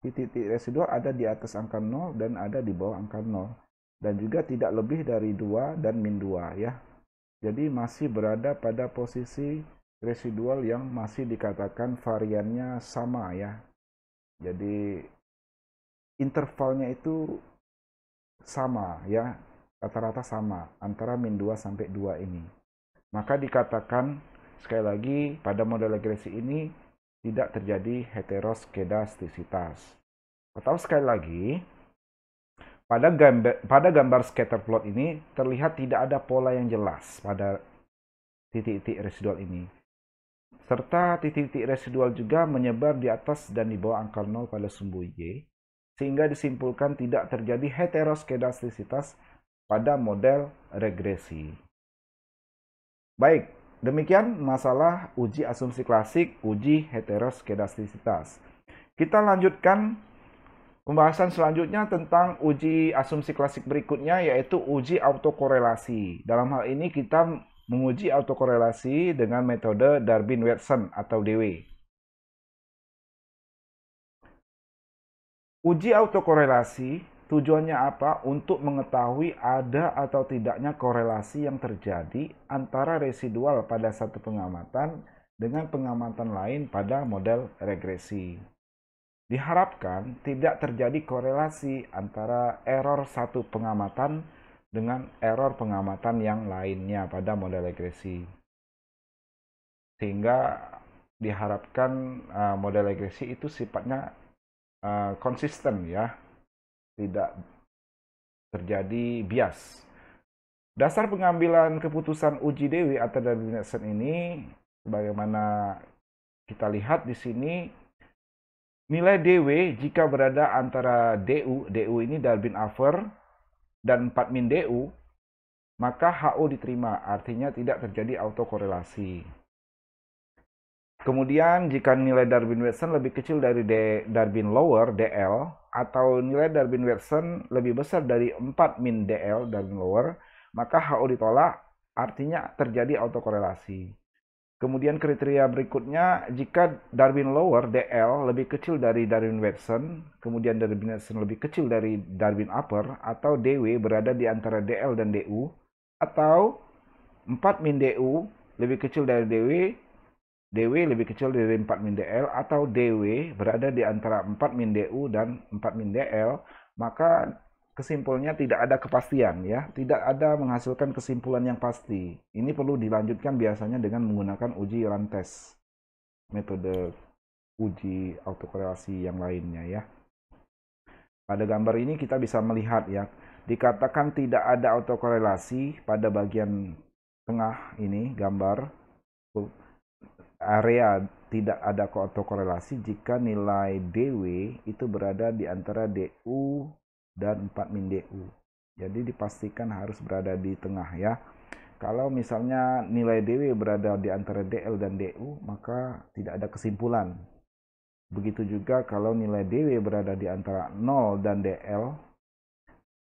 titik-titik residual ada di atas angka 0 dan ada di bawah angka 0. Dan juga tidak lebih dari 2 dan min 2 ya. Jadi masih berada pada posisi residual yang masih dikatakan variannya sama ya. Jadi intervalnya itu sama ya, rata-rata sama antara min 2 sampai 2 ini. Maka dikatakan sekali lagi pada model regresi ini tidak terjadi heteroskedastisitas. Atau sekali lagi, pada gambar scatter plot ini terlihat tidak ada pola yang jelas pada titik-titik residual ini. Serta titik-titik residual juga menyebar di atas dan di bawah angka 0 pada sumbu Y, sehingga disimpulkan tidak terjadi heteroskedastisitas pada model regresi. Baik, demikian masalah uji asumsi klasik, uji heteroskedastisitas. Kita lanjutkan pembahasan selanjutnya tentang uji asumsi klasik berikutnya, yaitu uji autokorelasi. Dalam hal ini kita menguji autokorelasi dengan metode Darwin-Watson atau DW. Uji autokorelasi tujuannya apa? Untuk mengetahui ada atau tidaknya korelasi yang terjadi antara residual pada satu pengamatan dengan pengamatan lain pada model regresi. Diharapkan tidak terjadi korelasi antara error satu pengamatan dengan error pengamatan yang lainnya pada model regresi. Sehingga diharapkan model regresi itu sifatnya konsisten ya, tidak terjadi bias. Dasar pengambilan keputusan uji Dewi atau Darwin-Watson ini sebagaimana Kita lihat di sini nilai DW jika berada antara DU ini Darwin-Aver, dan 4 min DU, maka HO diterima, artinya tidak terjadi autokorelasi. Kemudian jika nilai Darwin-Watson lebih kecil dari Darwin-Lower, DL, atau nilai Darwin-Watson lebih besar dari 4 min DL, Darwin-Lower, maka HO ditolak, artinya terjadi autokorelasi. Kemudian kriteria berikutnya, jika Darwin-Lower, DL, lebih kecil dari Darwin-Watson, kemudian Darwin-Watson lebih kecil dari Darwin-Upper, atau DW berada di antara DL dan DU, atau 4 min DU lebih kecil dari DW lebih kecil dari 4 min DL, atau DW berada di antara 4 min DU dan 4 min DL, maka kesimpulannya tidak ada kepastian ya, tidak ada menghasilkan kesimpulan yang pasti. Ini perlu dilanjutkan biasanya dengan menggunakan uji run test, metode uji autokorelasi yang lainnya ya. Pada gambar ini kita bisa melihat ya, dikatakan tidak ada autokorelasi pada bagian tengah ini gambar. Area tidak ada autokorelasi jika nilai DW itu berada di antara DU dan 4 min DU. Jadi dipastikan harus berada di tengah ya. Kalau misalnya nilai DW berada di antara DL dan DU, maka tidak ada kesimpulan. Begitu juga kalau nilai DW berada di antara 0 dan DL,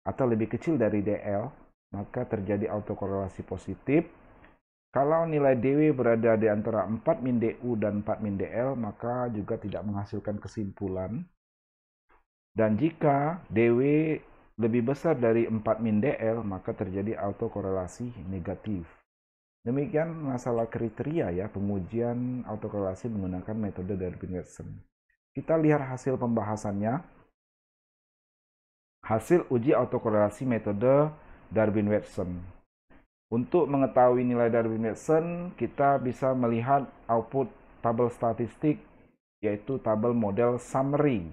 atau lebih kecil dari DL, maka terjadi autokorelasi positif. Kalau nilai DW berada di antara 4 min DU dan 4 min DL, maka juga tidak menghasilkan kesimpulan. Dan jika DW lebih besar dari 4 min DL, maka terjadi autokorelasi negatif. Demikian masalah kriteria ya, pengujian autokorelasi menggunakan metode Darwin-Watson. Kita lihat hasil pembahasannya. Hasil uji autokorelasi metode Darwin-Watson. Untuk mengetahui nilai Darwin-Watson, kita bisa melihat output tabel statistik, yaitu tabel model summary.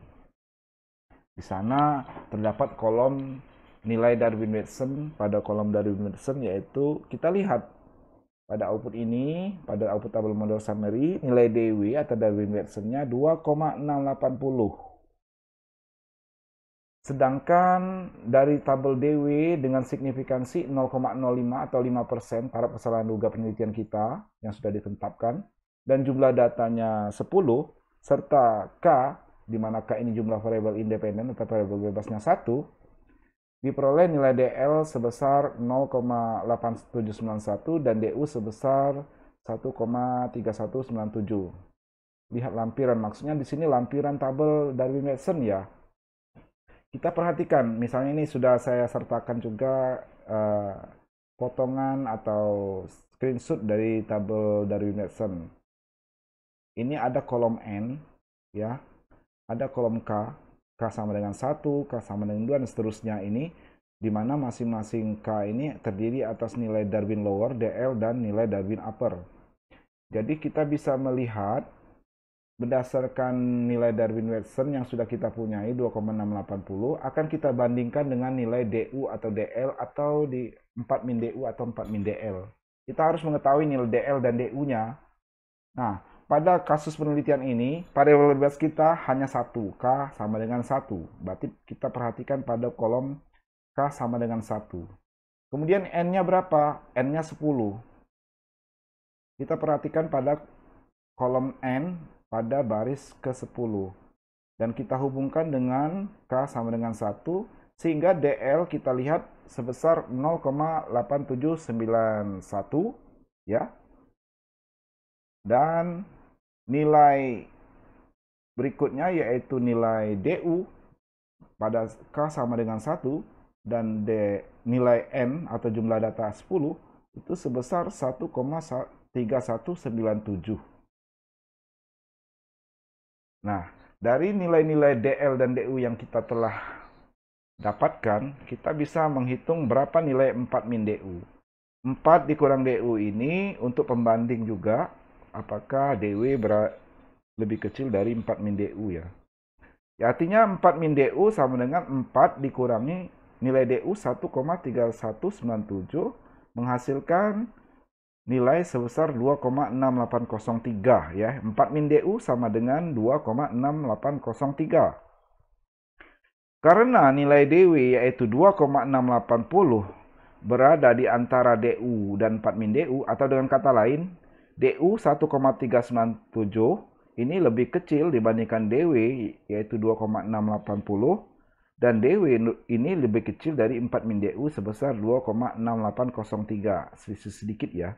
Di sana terdapat kolom nilai Darwin-Watson. Pada kolom Darwin-Watson, yaitu kita lihat pada output ini, pada output tabel model summary, nilai DW atau Darwin-Watson-nya 2,680. Sedangkan dari tabel DW dengan signifikansi 0,05 atau 5% para kesalahan duga penelitian kita yang sudah ditetapkan, dan jumlah datanya 10, serta K, di mana K ini jumlah variabel independen atau variabel bebasnya 1, diperoleh nilai DL sebesar 0,8791 dan DU sebesar 1,3197. Lihat lampiran, maksudnya di sini lampiran tabel Darwin-Watson ya. Kita perhatikan, misalnya ini sudah saya sertakan juga potongan atau screenshot dari tabel Darwin-Watson. Ini ada kolom N, ya, ada kolom K, K sama dengan 1, K sama dengan 2, dan seterusnya ini, di mana masing-masing K ini terdiri atas nilai Darwin-Lower, DL, dan nilai Darwin-Upper. Jadi kita bisa melihat berdasarkan nilai Darwin-Watson yang sudah kita punyai 2,680, akan kita bandingkan dengan nilai DU atau DL atau di 4 min DU atau 4 min DL. Kita harus mengetahui nilai DL dan DU-nya. Nah, pada kasus penelitian ini, variabel bebas kita hanya 1, K sama dengan 1. Berarti kita perhatikan pada kolom K sama dengan 1. Kemudian N-nya berapa? N-nya 10. Kita perhatikan pada kolom N pada baris ke-10. Dan kita hubungkan dengan K sama dengan 1, sehingga DL kita lihat sebesar 0,8791 ya. Dan nilai berikutnya yaitu nilai DU pada K sama dengan 1 dan nilai N atau jumlah data 10 itu sebesar 1,3197. Nah, dari nilai-nilai DL dan DU yang kita telah dapatkan, kita bisa menghitung berapa nilai 4 min DU. 4 dikurang DU ini untuk pembanding juga, apakah DW lebih kecil dari 4 min DU ya. Ya, artinya 4 min DU sama dengan 4 dikurangi nilai DU 1,3197, menghasilkan nilai sebesar 2,6803 ya. 4 min DU sama dengan 2,6803. Karena nilai DW yaitu 2,680 berada di antara DU dan 4 min DU, atau dengan kata lain, DU 1,397 ini lebih kecil dibandingkan DW yaitu 2,680, dan DW ini lebih kecil dari 4 min DU sebesar 2,6803, selisih sedikit ya.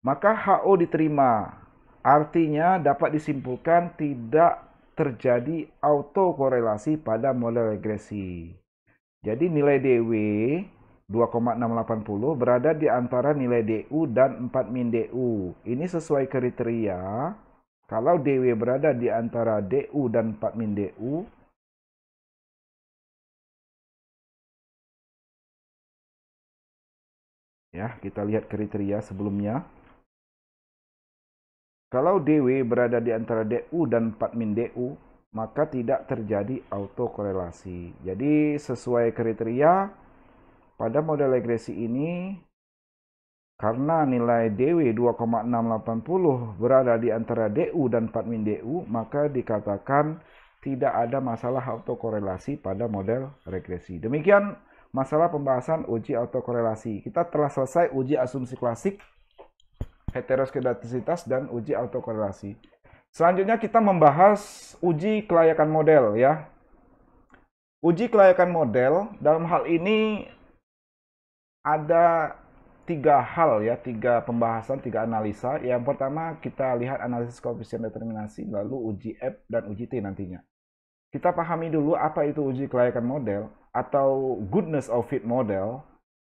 Maka HO diterima. Artinya dapat disimpulkan tidak terjadi autokorelasi pada model regresi. Jadi nilai DW 2,680 berada di antara nilai DU dan 4 min DU. Ini sesuai kriteria. Kalau DW berada di antara DU dan 4 min DU, ya, kita lihat kriteria sebelumnya. Kalau DW berada di antara DU dan 4 min DU, maka tidak terjadi autokorelasi. Jadi sesuai kriteria pada model regresi ini, karena nilai DW 2,680 berada di antara DU dan 4 min DU, maka dikatakan tidak ada masalah autokorelasi pada model regresi. Demikian masalah pembahasan uji autokorelasi. Kita telah selesai uji asumsi klasik, heteroskedastisitas, dan uji autokorelasi. Selanjutnya kita membahas uji kelayakan model ya. Uji kelayakan model dalam hal ini ada 3 hal ya, 3 pembahasan, 3 analisa. Yang pertama kita lihat analisis koefisien determinasi, lalu uji F dan uji T nantinya. Kita pahami dulu apa itu uji kelayakan model atau goodness of fit model.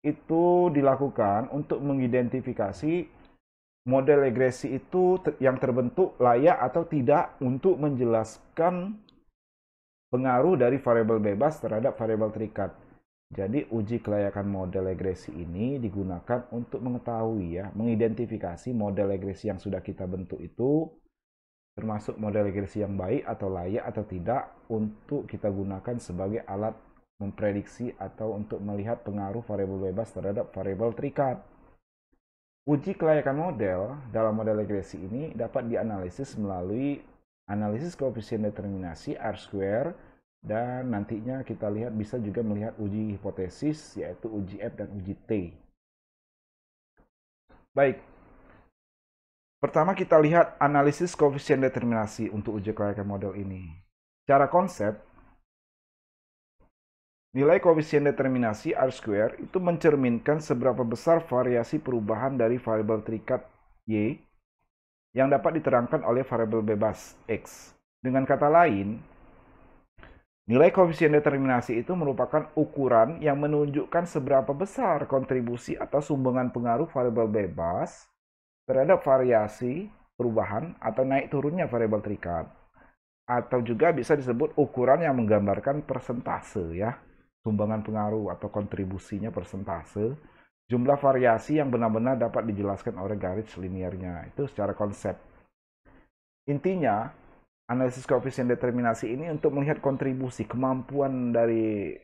Itu dilakukan untuk mengidentifikasi model regresi itu yang terbentuk layak atau tidak untuk menjelaskan pengaruh dari variabel bebas terhadap variabel terikat. Jadi uji kelayakan model regresi ini digunakan untuk mengetahui ya, mengidentifikasi model regresi yang sudah kita bentuk itu termasuk model regresi yang baik atau layak atau tidak untuk kita gunakan sebagai alat memprediksi atau untuk melihat pengaruh variabel bebas terhadap variabel terikat. Uji kelayakan model dalam model regresi ini dapat dianalisis melalui analisis koefisien determinasi R-square, dan nantinya kita lihat bisa juga melihat uji hipotesis yaitu uji F dan uji T. Baik, pertama kita lihat analisis koefisien determinasi untuk uji kelayakan model ini. Secara konsep, nilai koefisien determinasi R-square itu mencerminkan seberapa besar variasi perubahan dari variabel terikat Y yang dapat diterangkan oleh variabel bebas X. Dengan kata lain, nilai koefisien determinasi itu merupakan ukuran yang menunjukkan seberapa besar kontribusi atau sumbangan pengaruh variabel bebas terhadap variasi perubahan atau naik turunnya variabel terikat. Atau juga bisa disebut ukuran yang menggambarkan persentase ya. Sumbangan pengaruh atau kontribusinya persentase, jumlah variasi yang benar-benar dapat dijelaskan oleh garis linearnya. Itu secara konsep. Intinya, analisis koefisien determinasi ini untuk melihat kontribusi, kemampuan dari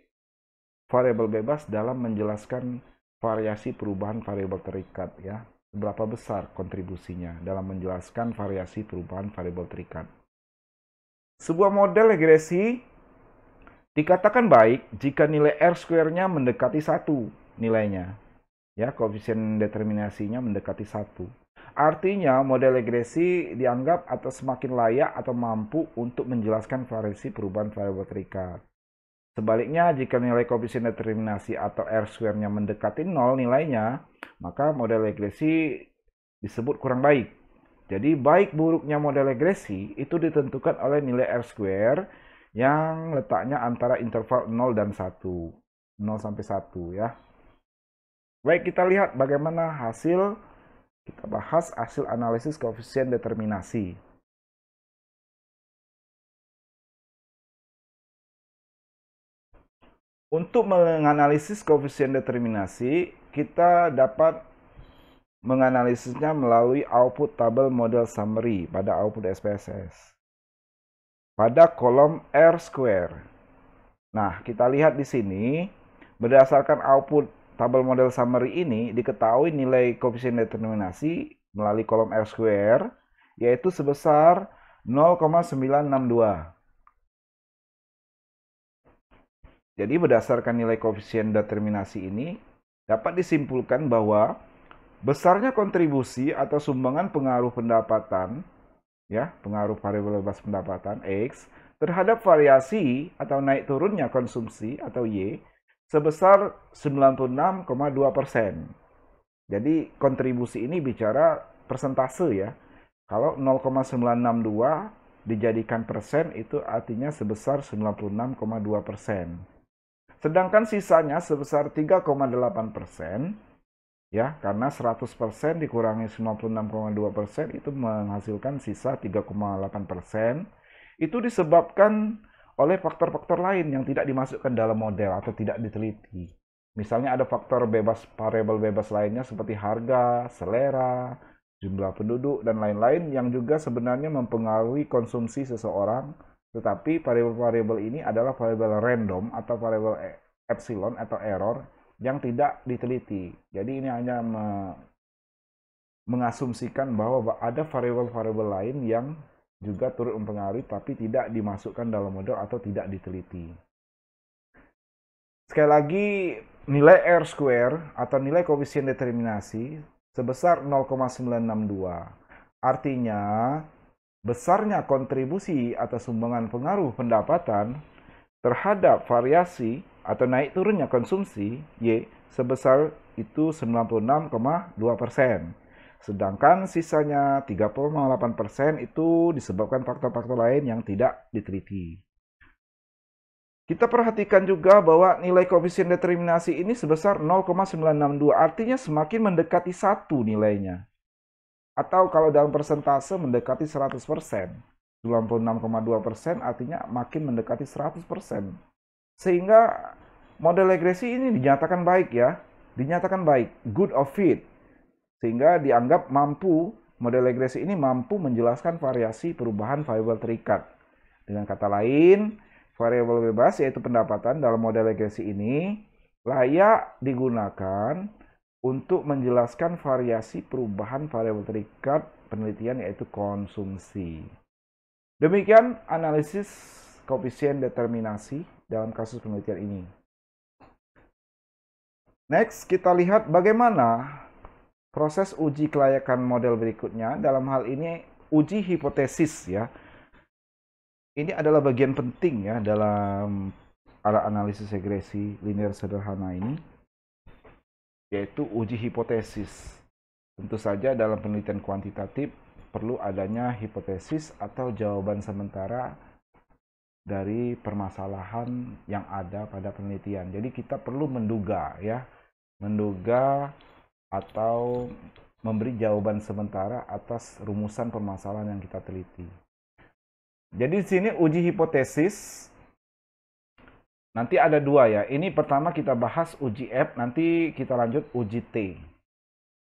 variabel bebas dalam menjelaskan variasi perubahan variabel terikat ya. Seberapa besar kontribusinya dalam menjelaskan variasi perubahan variabel terikat. Sebuah model regresi dikatakan baik jika nilai R-square-nya mendekati 1 nilainya. Ya, koefisien determinasinya mendekati 1. Artinya model regresi dianggap atau semakin layak atau mampu untuk menjelaskan variasi perubahan variabel terikat. Sebaliknya, jika nilai koefisien determinasi atau R-square-nya mendekati 0 nilainya, maka model regresi disebut kurang baik. Jadi baik buruknya model regresi itu ditentukan oleh nilai R-square yang letaknya antara interval 0 dan 1. 0 sampai 1 ya. Baik, kita lihat bagaimana kita bahas hasil analisis koefisien determinasi. Untuk menganalisis koefisien determinasi, kita dapat menganalisisnya melalui output tabel model summary pada output SPSS. Pada kolom R-square. Nah, kita lihat di sini, berdasarkan output tabel model summary ini diketahui nilai koefisien determinasi melalui kolom R square yaitu sebesar 0,962. Jadi berdasarkan nilai koefisien determinasi ini dapat disimpulkan bahwa besarnya kontribusi atau sumbangan pengaruh pendapatan, ya, pengaruh variabel bebas pendapatan X terhadap variasi atau naik turunnya konsumsi atau Y sebesar 96,2%. Jadi kontribusi ini bicara persentase ya. Kalau 0,962 dijadikan persen itu artinya sebesar 96,2%. Sedangkan sisanya sebesar 3,8%. Ya, karena 100% dikurangi 96,2% itu menghasilkan sisa 3,8%. Itu disebabkan oleh faktor-faktor lain yang tidak dimasukkan dalam model atau tidak diteliti. Misalnya ada faktor bebas, variabel bebas lainnya seperti harga, selera, jumlah penduduk, dan lain-lain yang juga sebenarnya mempengaruhi konsumsi seseorang. Tetapi variabel-variabel ini adalah variabel random atau variabel epsilon atau error yang tidak diteliti. Jadi ini hanya mengasumsikan bahwa ada variabel-variabel lain yang juga turut mempengaruhi tapi tidak dimasukkan dalam model atau tidak diteliti. Sekali lagi, nilai R square atau nilai koefisien determinasi sebesar 0,962. Artinya, besarnya kontribusi atau sumbangan pengaruh pendapatan terhadap variasi atau naik turunnya konsumsi Y sebesar itu 96,2%. Sedangkan sisanya 3,8% itu disebabkan faktor-faktor lain yang tidak diteliti. Kita perhatikan juga bahwa nilai koefisien determinasi ini sebesar 0,962, artinya semakin mendekati 1 nilainya. Atau kalau dalam persentase mendekati 100%. 96,2% artinya makin mendekati 100%. Sehingga model regresi ini dinyatakan baik ya. Dinyatakan baik, good of fit. Sehingga dianggap mampu, model regresi ini mampu menjelaskan variasi perubahan variabel terikat. Dengan kata lain, variabel bebas yaitu pendapatan dalam model regresi ini layak digunakan untuk menjelaskan variasi perubahan variabel terikat penelitian yaitu konsumsi. Demikian analisis koefisien determinasi dalam kasus penelitian ini. Next, kita lihat bagaimana proses uji kelayakan model berikutnya. Dalam hal ini uji hipotesis ya. Ini adalah bagian penting ya dalam alat analisis regresi linear sederhana ini, yaitu uji hipotesis. Tentu saja dalam penelitian kuantitatif perlu adanya hipotesis atau jawaban sementara dari permasalahan yang ada pada penelitian. Jadi kita perlu menduga ya, menduga atau memberi jawaban sementara atas rumusan permasalahan yang kita teliti. Jadi di sini uji hipotesis nanti ada dua ya. Ini pertama kita bahas uji F, nanti kita lanjut uji T.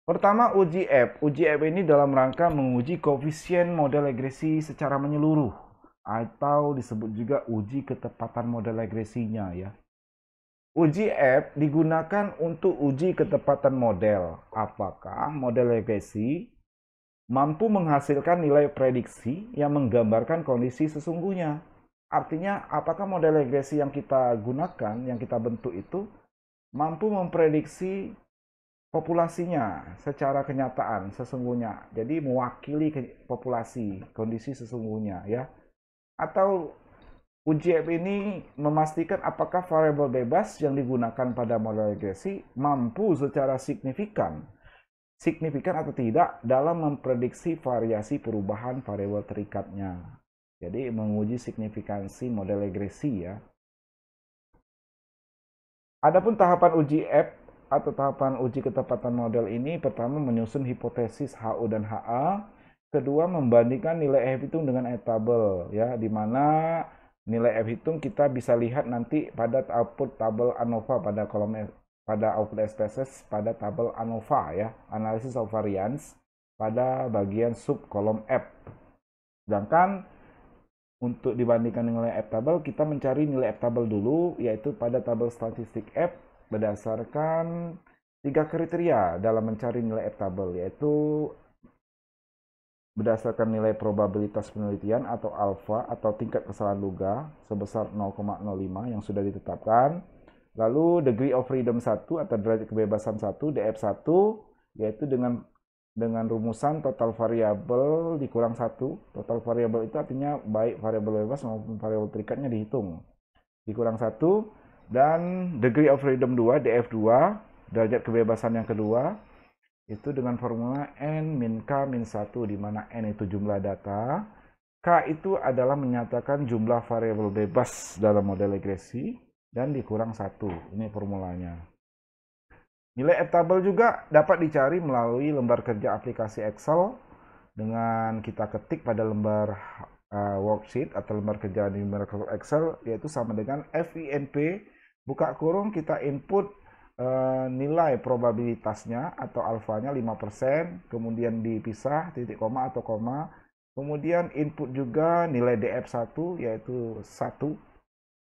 Pertama uji F. Uji F ini dalam rangka menguji koefisien model regresi secara menyeluruh atau disebut juga uji ketepatan model regresinya ya. Uji F digunakan untuk uji ketepatan model. Apakah model regresi mampu menghasilkan nilai prediksi yang menggambarkan kondisi sesungguhnya. Artinya, apakah model regresi yang kita gunakan, yang kita bentuk itu, mampu memprediksi populasinya secara kenyataan sesungguhnya. Jadi mewakili populasi, kondisi sesungguhnya ya. Atau uji F ini memastikan apakah variabel bebas yang digunakan pada model regresi mampu secara signifikan atau tidak dalam memprediksi variasi perubahan variabel terikatnya. Jadi menguji signifikansi model regresi ya. Adapun tahapan uji F atau tahapan uji ketepatan model ini pertama menyusun hipotesis HO dan HA, kedua membandingkan nilai F hitung dengan F tabel ya, di mana nilai F hitung kita bisa lihat nanti pada output tabel ANOVA pada kolom pada output SPSS pada tabel ANOVA ya, analysis of variance pada bagian sub kolom F. Sedangkan untuk dibandingkan nilai F tabel, kita mencari nilai F tabel dulu, yaitu pada tabel statistik F berdasarkan 3 kriteria dalam mencari nilai F-table, yaitu berdasarkan nilai probabilitas penelitian atau alfa atau tingkat kesalahan duga sebesar 0,05 yang sudah ditetapkan. Lalu degree of freedom 1 atau derajat kebebasan 1, DF1, yaitu dengan rumusan total variabel dikurang 1. Total variabel itu artinya baik variabel bebas maupun variabel terikatnya dihitung. Dikurang 1. Dan degree of freedom 2, DF2, derajat kebebasan yang kedua, itu dengan formula N min K min 1, di mana N itu jumlah data, K itu adalah menyatakan jumlah variabel bebas dalam model regresi, dan dikurang 1. Ini formulanya. Nilai F-table juga dapat dicari melalui lembar kerja aplikasi Excel dengan kita ketik pada lembar worksheet atau lembar kerja di Microsoft Excel, yaitu sama dengan FINP, buka kurung, kita input nilai probabilitasnya atau alfanya 5%, kemudian dipisah titik koma atau koma, kemudian input juga nilai DF1 yaitu 1.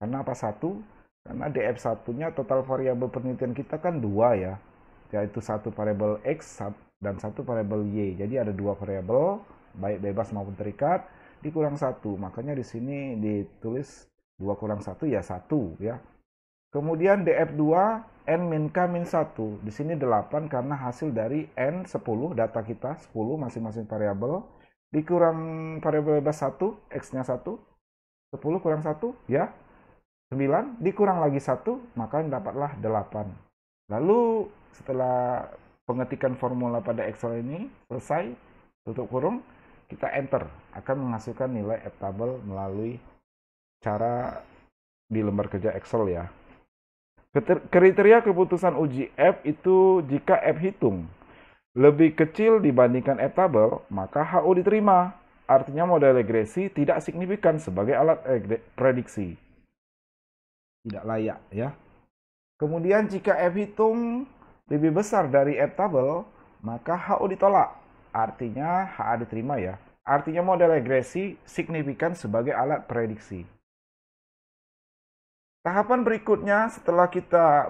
Kenapa 1? Karena DF1-nya total variabel penelitian kita kan 2 ya, yaitu 1 variabel X dan 1 variabel Y. Jadi ada 2 variabel, baik bebas maupun terikat, dikurang 1. Makanya di sini ditulis 2 kurang 1 ya 1 ya. Kemudian DF2 N min K min 1. Di sini 8 karena hasil dari N 10, data kita 10 masing-masing variabel, dikurang variabel bebas 1, X-nya 1, 10 kurang 1 ya 9, dikurang lagi 1, maka dapatlah 8. Lalu setelah pengetikan formula pada Excel ini selesai, tutup kurung, kita enter, akan menghasilkan nilai F-table melalui cara di lembar kerja Excel ya. Kriteria keputusan uji F itu jika F hitung lebih kecil dibandingkan F-table, maka HO diterima. Artinya model regresi tidak signifikan sebagai alat prediksi. Tidak layak ya. Kemudian jika F hitung lebih besar dari F-table, maka HO ditolak. Artinya HA diterima ya. Artinya model regresi signifikan sebagai alat prediksi. Tahapan berikutnya setelah kita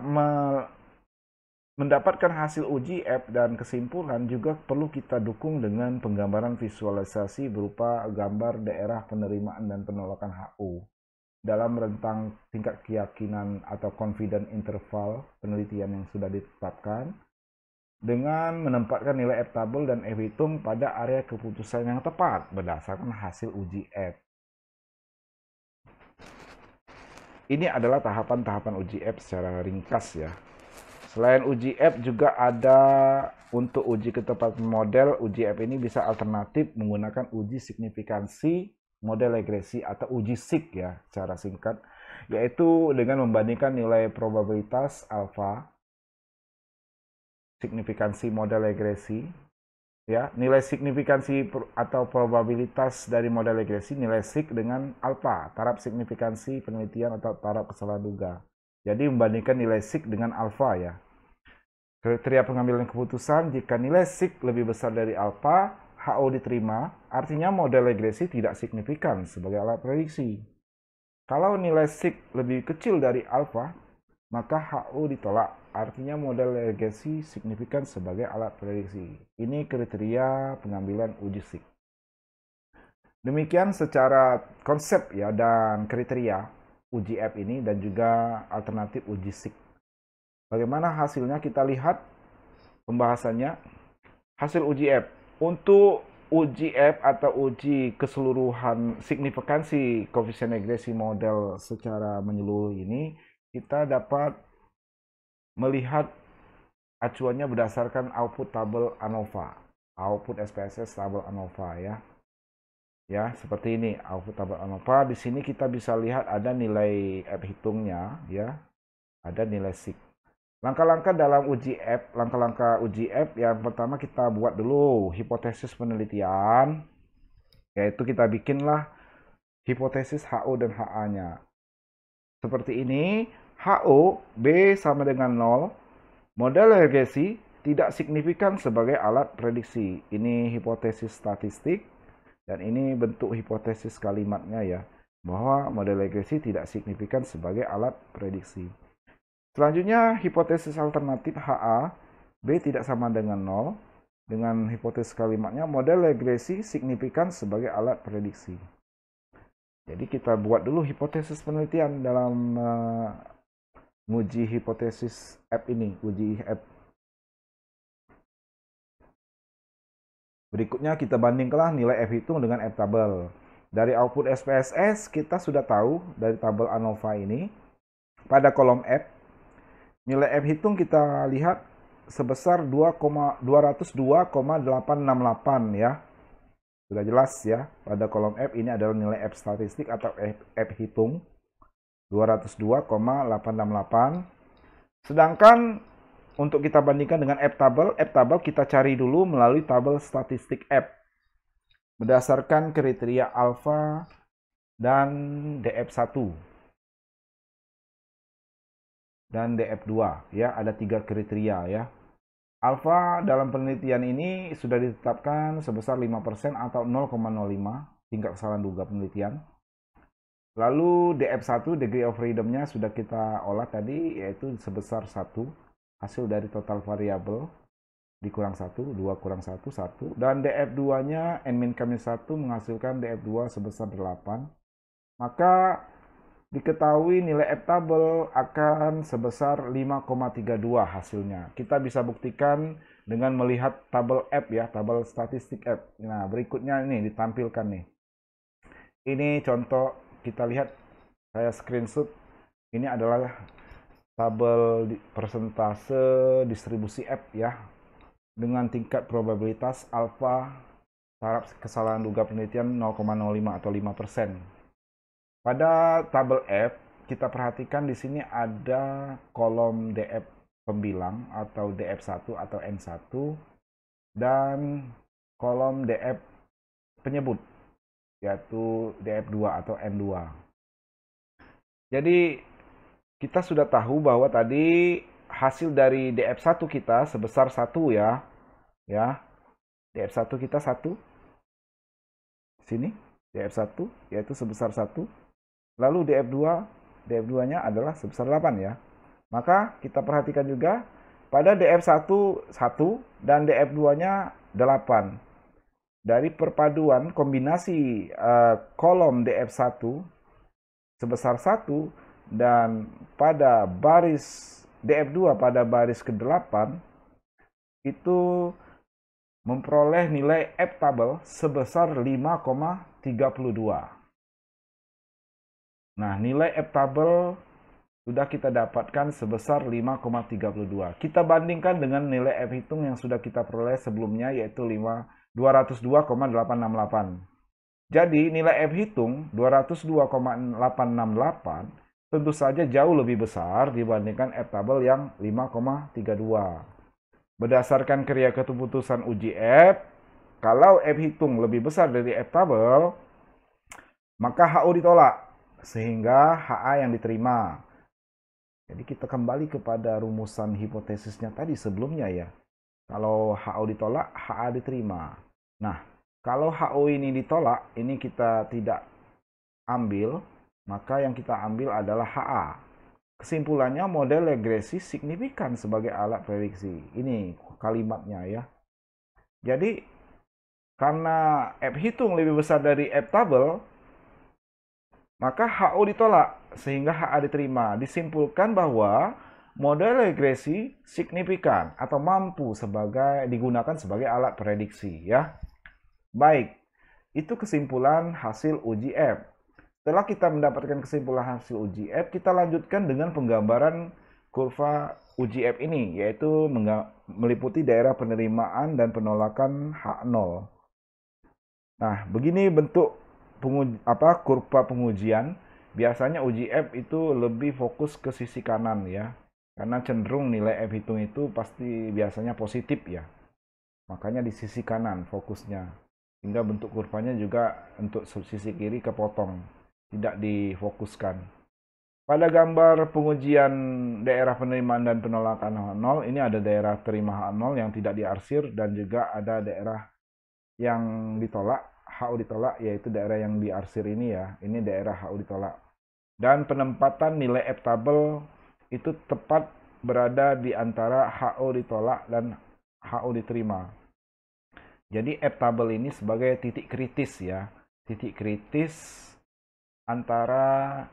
mendapatkan hasil uji F dan kesimpulan, juga perlu kita dukung dengan penggambaran visualisasi berupa gambar daerah penerimaan dan penolakan HO dalam rentang tingkat keyakinan atau confidence interval penelitian yang sudah ditetapkan, dengan menempatkan nilai F-table dan F hitung pada area keputusan yang tepat berdasarkan hasil uji F. Ini adalah tahapan-tahapan uji F secara ringkas ya. Selain uji F juga ada untuk uji ketepatan model. Uji F ini bisa alternatif menggunakan uji signifikansi model regresi atau uji SIG ya secara singkat, yaitu dengan membandingkan nilai probabilitas alfa signifikansi model regresi ya, nilai signifikansi atau probabilitas dari model regresi, nilai SIG dengan alfa, taraf signifikansi penelitian atau taraf kesalahan duga. Jadi membandingkan nilai SIG dengan alfa ya. Kriteria pengambilan keputusan, jika nilai SIG lebih besar dari alfa, HO diterima, artinya model regresi tidak signifikan sebagai alat prediksi. Kalau nilai SIG lebih kecil dari alfa, maka HO ditolak, artinya model regresi signifikan sebagai alat prediksi. Ini kriteria pengambilan uji SIG. Demikian secara konsep ya dan kriteria uji F ini dan juga alternatif uji SIG. Bagaimana hasilnya kita lihat pembahasannya. Hasil uji F. Untuk uji F atau uji keseluruhan signifikansi koefisien regresi model secara menyeluruh ini, kita dapat melihat acuannya berdasarkan output tabel ANOVA, output SPSS tabel ANOVA ya. Ya, seperti ini output tabel ANOVA. Di sini kita bisa lihat ada nilai F hitungnya ya. Ada nilai SIG. Langkah-langkah dalam uji F, langkah-langkah uji F yang pertama kita buat dulu hipotesis penelitian, yaitu kita bikinlah hipotesis HO dan HA-nya. Seperti ini, HO B sama dengan 0, model regresi tidak signifikan sebagai alat prediksi. Ini hipotesis statistik, dan ini bentuk hipotesis kalimatnya ya, bahwa model regresi tidak signifikan sebagai alat prediksi. Selanjutnya, hipotesis alternatif HA, B tidak sama dengan 0. Dengan hipotesis kalimatnya, model regresi signifikan sebagai alat prediksi. Jadi kita buat dulu hipotesis penelitian dalam menguji hipotesis F ini, uji F. Berikutnya kita bandingkanlah nilai F hitung dengan F tabel. Dari output SPSS kita sudah tahu dari tabel ANOVA ini, pada kolom F, nilai F hitung kita lihat sebesar 202,868 ya. Sudah jelas ya, pada kolom F ini adalah nilai F statistik atau F hitung 202,868. Sedangkan untuk kita bandingkan dengan F tabel kita cari dulu melalui tabel statistik F berdasarkan kriteria alfa dan DF1 dan DF2 ya, ada 3 kriteria ya. Alfa dalam penelitian ini sudah ditetapkan sebesar 5% atau 0,05 tingkat kesalahan duga penelitian. Lalu DF1 degree of freedom-nya sudah kita olah tadi, yaitu sebesar 1, hasil dari total variabel dikurang 1, 2 kurang 1, 1. Dan DF2-nya N-1 menghasilkan DF2 sebesar 8. Maka diketahui nilai F tabel akan sebesar 5,32 hasilnya. Kita bisa buktikan dengan melihat tabel F ya, tabel statistik F. Nah, berikutnya ini ditampilkan nih. Ini contoh, kita lihat, saya screenshot. Ini adalah tabel persentase distribusi F ya, dengan tingkat probabilitas alfa taraf kesalahan duga penelitian 0,05 atau 5%. Pada tabel F, kita perhatikan di sini ada kolom DF pembilang atau DF1 atau N1 dan kolom DF penyebut, yaitu DF2 atau N2. Jadi kita sudah tahu bahwa tadi hasil dari DF1 kita sebesar 1 ya. DF1 kita 1. Sini DF1 yaitu sebesar 1. Lalu DF2-nya adalah sebesar 8 ya. Maka kita perhatikan juga pada DF1 1 dan DF2-nya 8. Dari perpaduan kombinasi kolom DF1 sebesar 1 dan pada baris DF2 pada baris ke-8 itu memperoleh nilai F tabel sebesar 5,32. Nah, nilai F tabel sudah kita dapatkan sebesar 5,32. Kita bandingkan dengan nilai F hitung yang sudah kita peroleh sebelumnya, yaitu 202,868. Jadi, nilai F hitung 202,868 tentu saja jauh lebih besar dibandingkan F tabel yang 5,32. Berdasarkan kriteria keputusan uji F, kalau F hitung lebih besar dari F tabel, maka HO ditolak, sehingga HA yang diterima. Jadi kita kembali kepada rumusan hipotesisnya tadi sebelumnya ya. Kalau HO ditolak, HA diterima. Nah, kalau HO ini ditolak, ini kita tidak ambil, maka yang kita ambil adalah HA. Kesimpulannya, model regresi signifikan sebagai alat prediksi. Ini kalimatnya ya. Jadi, karena F hitung lebih besar dari F tabel, maka HO ditolak, sehingga HA diterima. Disimpulkan bahwa model regresi signifikan atau mampu digunakan sebagai alat prediksi ya. Baik, itu kesimpulan hasil uji F. Setelah kita mendapatkan kesimpulan hasil uji F, kita lanjutkan dengan penggambaran kurva uji F ini, yaitu meliputi daerah penerimaan dan penolakan H0. Nah, begini bentuk kurva pengujian. Biasanya uji F itu lebih fokus ke sisi kanan ya, karena cenderung nilai F hitung itu pasti biasanya positif ya, makanya di sisi kanan fokusnya, hingga bentuk kurvanya juga untuk sisi kiri kepotong, tidak difokuskan. Pada gambar pengujian daerah penerimaan dan penolakan H0, ini ada daerah terima H0 yang tidak diarsir dan juga ada daerah yang ditolak, HO ditolak, yaitu daerah yang diarsir ini ya. Ini daerah HO ditolak. Dan penempatan nilai F tabel itu tepat berada di antara HO ditolak dan HO diterima. Jadi F tabel ini sebagai titik kritis ya. Titik kritis antara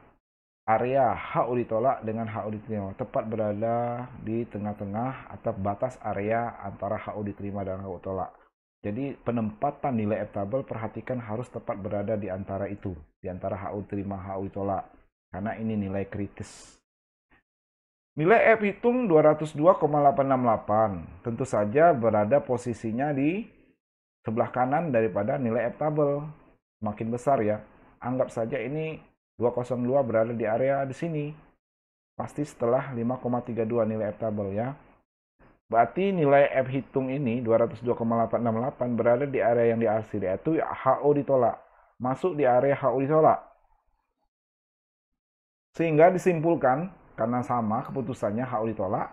area HO ditolak dengan HO diterima. Tepat berada di tengah-tengah atau batas area antara HO diterima dan HO tolak. Jadi penempatan nilai F tabel perhatikan harus tepat berada di antara itu. Di antara HO diterima, HO ditolak. Karena ini nilai kritis. Nilai F hitung 202,868. Tentu saja berada posisinya di sebelah kanan daripada nilai F tabel. Semakin besar ya. Anggap saja ini 202 berada di area di sini. Pasti setelah 5,32 nilai F tabel ya. Berarti nilai F hitung ini 202,868 berada di area yang diarsir, yaitu HO ditolak. Masuk di area HO ditolak. Sehingga disimpulkan, karena sama keputusannya HO ditolak,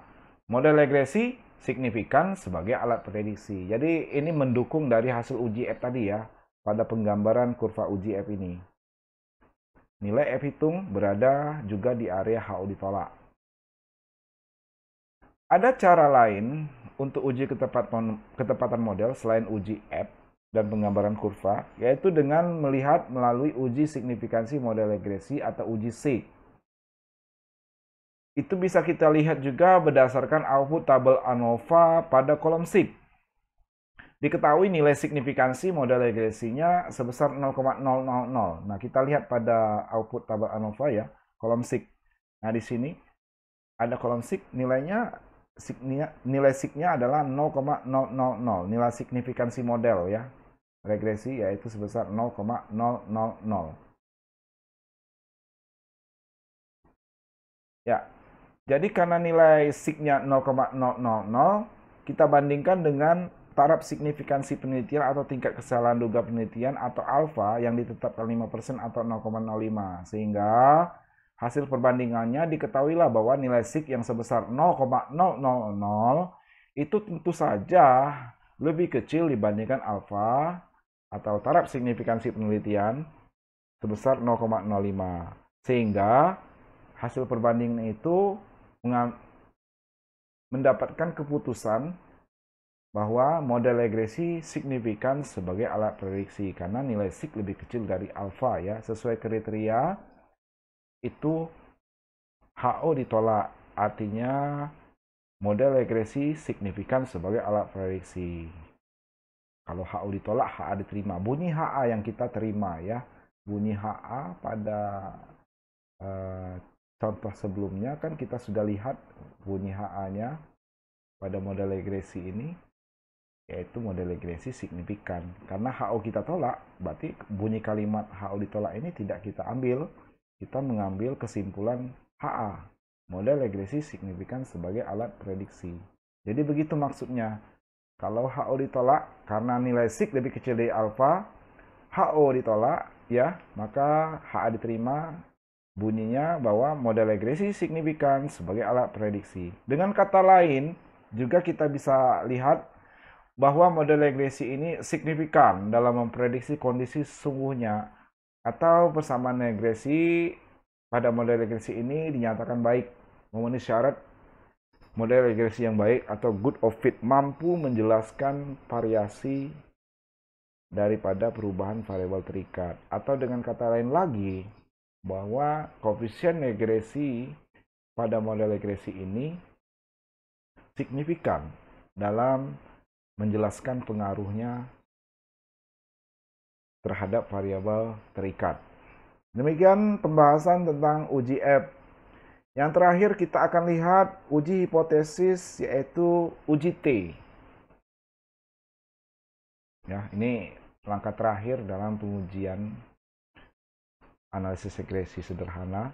model regresi signifikan sebagai alat prediksi. Jadi ini mendukung dari hasil uji F tadi ya, pada penggambaran kurva uji F ini. Nilai F hitung berada juga di area HO ditolak. Ada cara lain untuk uji ketepatan model selain uji F dan penggambaran kurva, yaitu dengan melihat melalui uji signifikansi model regresi atau uji C. Itu bisa kita lihat juga berdasarkan output tabel ANOVA pada kolom SIG. Diketahui nilai signifikansi model regresinya sebesar 0,000. Nah, kita lihat pada output tabel ANOVA ya, kolom SIG. Nah, di sini ada kolom SIG, nilai SIG-nya adalah 0,000. Nilai signifikansi model ya, regresi yaitu sebesar 0,000. Ya. Jadi karena nilai SIG-nya 0,000, kita bandingkan dengan taraf signifikansi penelitian atau tingkat kesalahan duga penelitian atau alfa yang ditetapkan 5% atau 0,05. Sehingga hasil perbandingannya diketahuilah bahwa nilai SIG yang sebesar 0,000 itu tentu saja lebih kecil dibandingkan alfa atau taraf signifikansi penelitian sebesar 0,05. Sehingga hasil perbandingan itu mendapatkan keputusan bahwa model regresi signifikan sebagai alat prediksi karena nilai SIG lebih kecil dari alfa ya, sesuai kriteria itu HO ditolak, artinya model regresi signifikan sebagai alat prediksi. Kalau HO ditolak, HA diterima. Bunyi HA yang kita terima ya, bunyi HA pada contoh sebelumnya kan kita sudah lihat bunyi HA-nya pada model regresi ini, yaitu model regresi signifikan. Karena HO kita tolak, berarti bunyi kalimat HO ditolak ini tidak kita ambil. Kita mengambil kesimpulan HA, model regresi signifikan sebagai alat prediksi. Jadi begitu maksudnya. Kalau HO ditolak karena nilai SIG lebih kecil dari alfa, HO ditolak ya, maka HA diterima. Bunyinya bahwa model regresi signifikan sebagai alat prediksi. Dengan kata lain, juga kita bisa lihat bahwa model regresi ini signifikan dalam memprediksi kondisi sesungguhnya, atau persamaan regresi pada model regresi ini dinyatakan baik, memenuhi syarat model regresi yang baik atau good of fit, mampu menjelaskan variasi daripada perubahan variabel terikat. Atau dengan kata lain lagi, bahwa koefisien regresi pada model regresi ini signifikan dalam menjelaskan pengaruhnya terhadap variabel terikat. Demikian pembahasan tentang uji F. Yang terakhir kita akan lihat uji hipotesis, yaitu uji T. Ya, ini langkah terakhir dalam pengujian analisis regresi sederhana.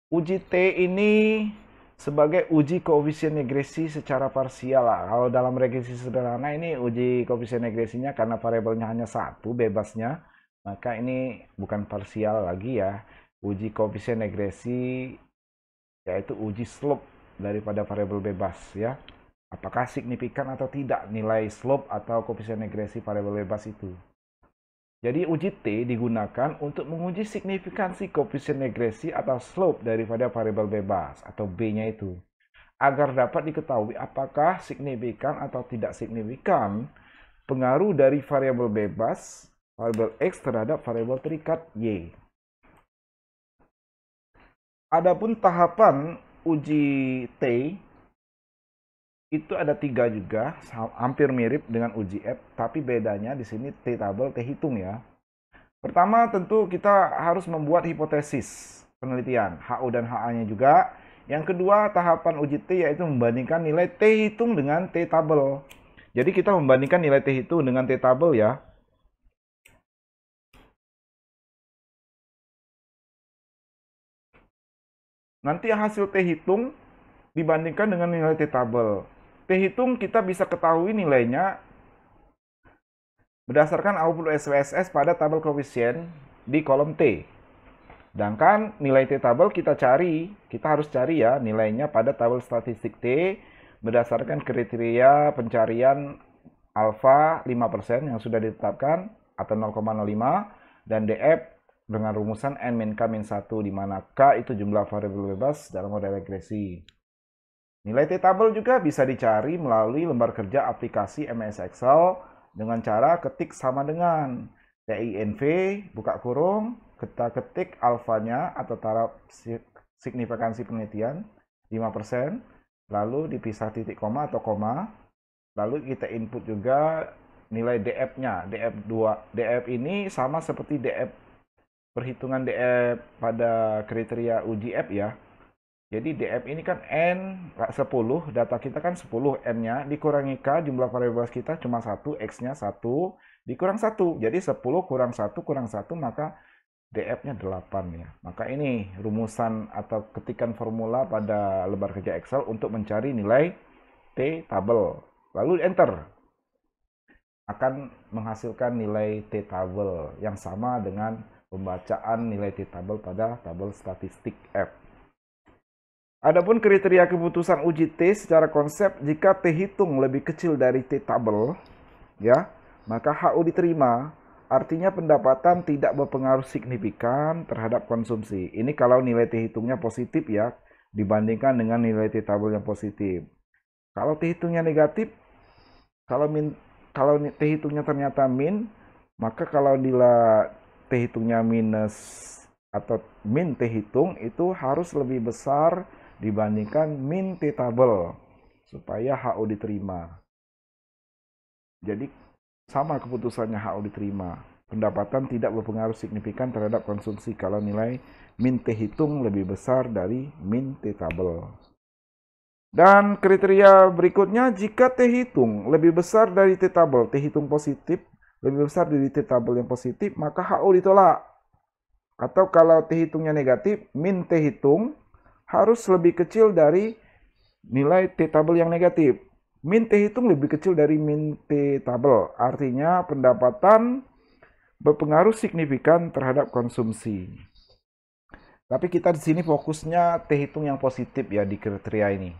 Uji T ini sebagai uji koefisien regresi secara parsial. Kalau dalam regresi sederhana ini uji koefisien regresinya karena variabelnya hanya satu, bebasnya, maka ini bukan parsial lagi ya. Uji koefisien regresi yaitu uji slope daripada variabel bebas ya. Apakah signifikan atau tidak nilai slope atau koefisien regresi variabel bebas itu. Jadi uji T digunakan untuk menguji signifikansi koefisien regresi atau slope daripada variabel bebas atau B-nya itu, agar dapat diketahui apakah signifikan atau tidak signifikan pengaruh dari variabel bebas, variabel X terhadap variabel terikat Y. Adapun tahapan uji T itu ada 3 juga, hampir mirip dengan uji F, tapi bedanya di sini T tabel, T hitung ya. Pertama tentu kita harus membuat hipotesis penelitian, HO dan HA-nya juga. Yang kedua tahapan uji T yaitu membandingkan nilai T hitung dengan T tabel. Jadi kita membandingkan nilai T hitung dengan T tabel ya. Nanti hasil T hitung dibandingkan dengan nilai T tabel. T hitung kita bisa ketahui nilainya berdasarkan output SPSS pada tabel koefisien di kolom T. Sedangkan nilai T tabel kita harus cari ya nilainya pada tabel statistik T berdasarkan kriteria pencarian alfa 5% yang sudah ditetapkan atau 0,05 dan DF dengan rumusan N-K-1 di mana K itu jumlah variabel bebas dalam model regresi. Nilai T tabel juga bisa dicari melalui lembar kerja aplikasi MS Excel dengan cara ketik sama dengan TINV buka kurung, kita ketik alfanya atau taraf signifikansi penelitian 5%, lalu dipisah titik koma atau koma, lalu kita input juga nilai DF-nya, DF ini sama seperti DF perhitungan DF pada kriteria uji F ya. Jadi DF ini kan N 10, data kita kan 10, N-nya dikurangi K, jumlah variabel kita cuma 1, X-nya 1, dikurang 1. Jadi 10 kurang 1 kurang 1, maka DF-nya 8 ya. Maka ini rumusan atau ketikan formula pada lembar kerja Excel untuk mencari nilai T tabel. Lalu enter. Akan menghasilkan nilai T tabel yang sama dengan pembacaan nilai T tabel pada tabel statistik F. Adapun kriteria keputusan uji T secara konsep, jika T hitung lebih kecil dari T tabel, ya, maka HO diterima. Artinya pendapatan tidak berpengaruh signifikan terhadap konsumsi. Ini kalau nilai T hitungnya positif ya, dibandingkan dengan nilai T tabel yang positif. Kalau T hitungnya negatif, kalau T hitungnya ternyata min, maka kalau nilai T hitungnya minus atau min T hitung itu harus lebih besar dibandingkan min T tabel supaya HO diterima. Jadi sama keputusannya HO diterima. Pendapatan tidak berpengaruh signifikan terhadap konsumsi kalau nilai min T hitung lebih besar dari min T tabel. Dan kriteria berikutnya, jika T hitung lebih besar dari T tabel, T hitung positif lebih besar dari T tabel yang positif, maka HO ditolak. Atau kalau T hitungnya negatif, min T hitung harus lebih kecil dari nilai T tabel yang negatif. Min T hitung lebih kecil dari min T tabel. Artinya pendapatan berpengaruh signifikan terhadap konsumsi. Tapi kita di sini fokusnya T hitung yang positif ya di kriteria ini.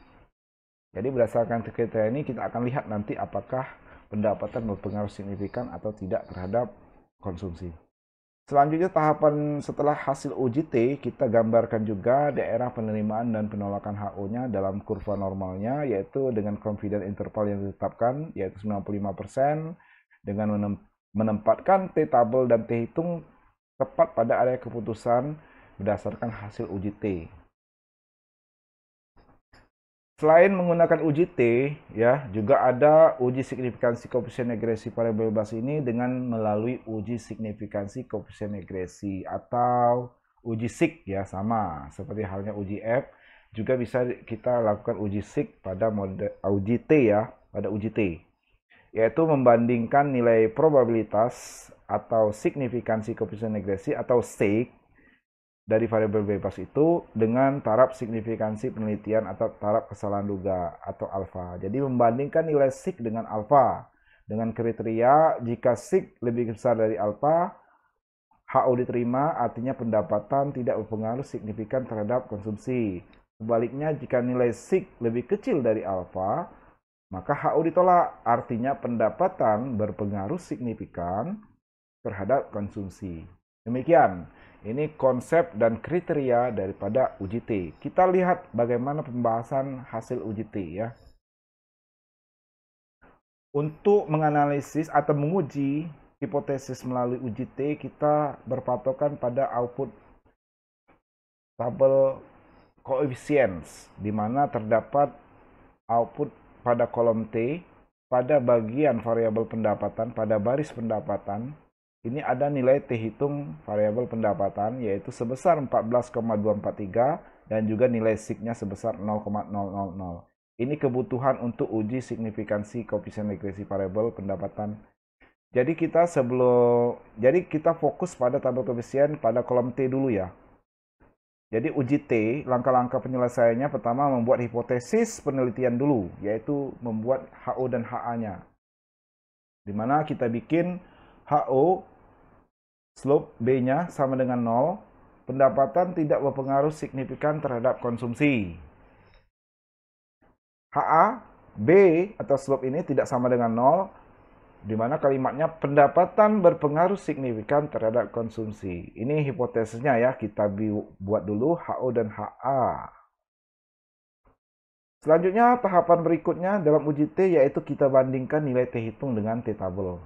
Jadi berdasarkan kriteria ini kita akan lihat nanti apakah pendapatan berpengaruh signifikan atau tidak terhadap konsumsi. Selanjutnya tahapan setelah hasil uji T, kita gambarkan juga daerah penerimaan dan penolakan HO-nya dalam kurva normalnya, yaitu dengan confidence interval yang ditetapkan, yaitu 95%, dengan menempatkan T tabel dan T hitung tepat pada area keputusan berdasarkan hasil uji T. Selain menggunakan uji T, ya, juga ada uji signifikansi koefisien regresi variabel bebas ini dengan melalui uji signifikansi koefisien regresi atau uji SIG ya, sama seperti halnya uji F, juga bisa kita lakukan uji SIG pada mode uji T ya, pada uji T. Yaitu membandingkan nilai probabilitas atau signifikansi koefisien regresi atau SIG dari variabel bebas itu dengan taraf signifikansi penelitian atau taraf kesalahan duga atau alfa. Jadi membandingkan nilai SIG dengan alfa dengan kriteria jika SIG lebih besar dari alfa, HO diterima, artinya pendapatan tidak berpengaruh signifikan terhadap konsumsi. Sebaliknya jika nilai SIG lebih kecil dari alfa, maka HO ditolak, artinya pendapatan berpengaruh signifikan terhadap konsumsi. Demikian, ini konsep dan kriteria daripada uji T. Kita lihat bagaimana pembahasan hasil uji T ya. Untuk menganalisis atau menguji hipotesis melalui uji T, kita berpatokan pada output tabel coefficients, di mana terdapat output pada kolom T, pada bagian variabel pendapatan, pada baris pendapatan, ini ada nilai T hitung variabel pendapatan, yaitu sebesar 14,243, dan juga nilai SIG-nya sebesar 0,000. Ini kebutuhan untuk uji signifikansi koefisien regresi variabel pendapatan. Jadi kita fokus pada tabel koefisien pada kolom T dulu ya. Jadi uji T, langkah-langkah penyelesaiannya pertama membuat hipotesis penelitian dulu, yaitu membuat HO dan HA-nya. Di mana kita bikin HO, slope B-nya sama dengan 0, pendapatan tidak berpengaruh signifikan terhadap konsumsi. HA, B atau slope ini tidak sama dengan 0, di mana kalimatnya pendapatan berpengaruh signifikan terhadap konsumsi. Ini hipotesisnya ya, kita buat dulu HO dan HA. Selanjutnya, tahapan berikutnya dalam uji T yaitu kita bandingkan nilai T hitung dengan T tabel.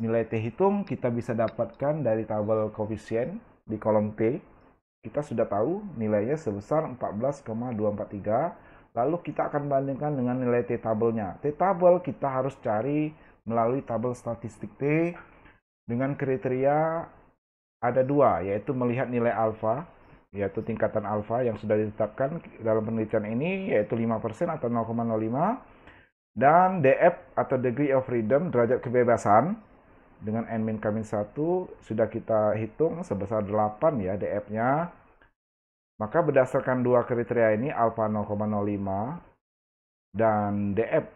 Nilai T hitung kita bisa dapatkan dari tabel koefisien di kolom T. Kita sudah tahu nilainya sebesar 14,243. Lalu kita akan bandingkan dengan nilai T tabelnya. T tabel kita harus cari melalui tabel statistik T dengan kriteria ada dua, yaitu melihat nilai alfa, yaitu tingkatan alfa yang sudah ditetapkan dalam penelitian ini, yaitu 5% atau 0,05, dan DF atau degree of freedom, derajat kebebasan, dengan N-K-1 sudah kita hitung sebesar 8 ya DF-nya. Maka berdasarkan dua kriteria ini, alfa 0,05 dan DF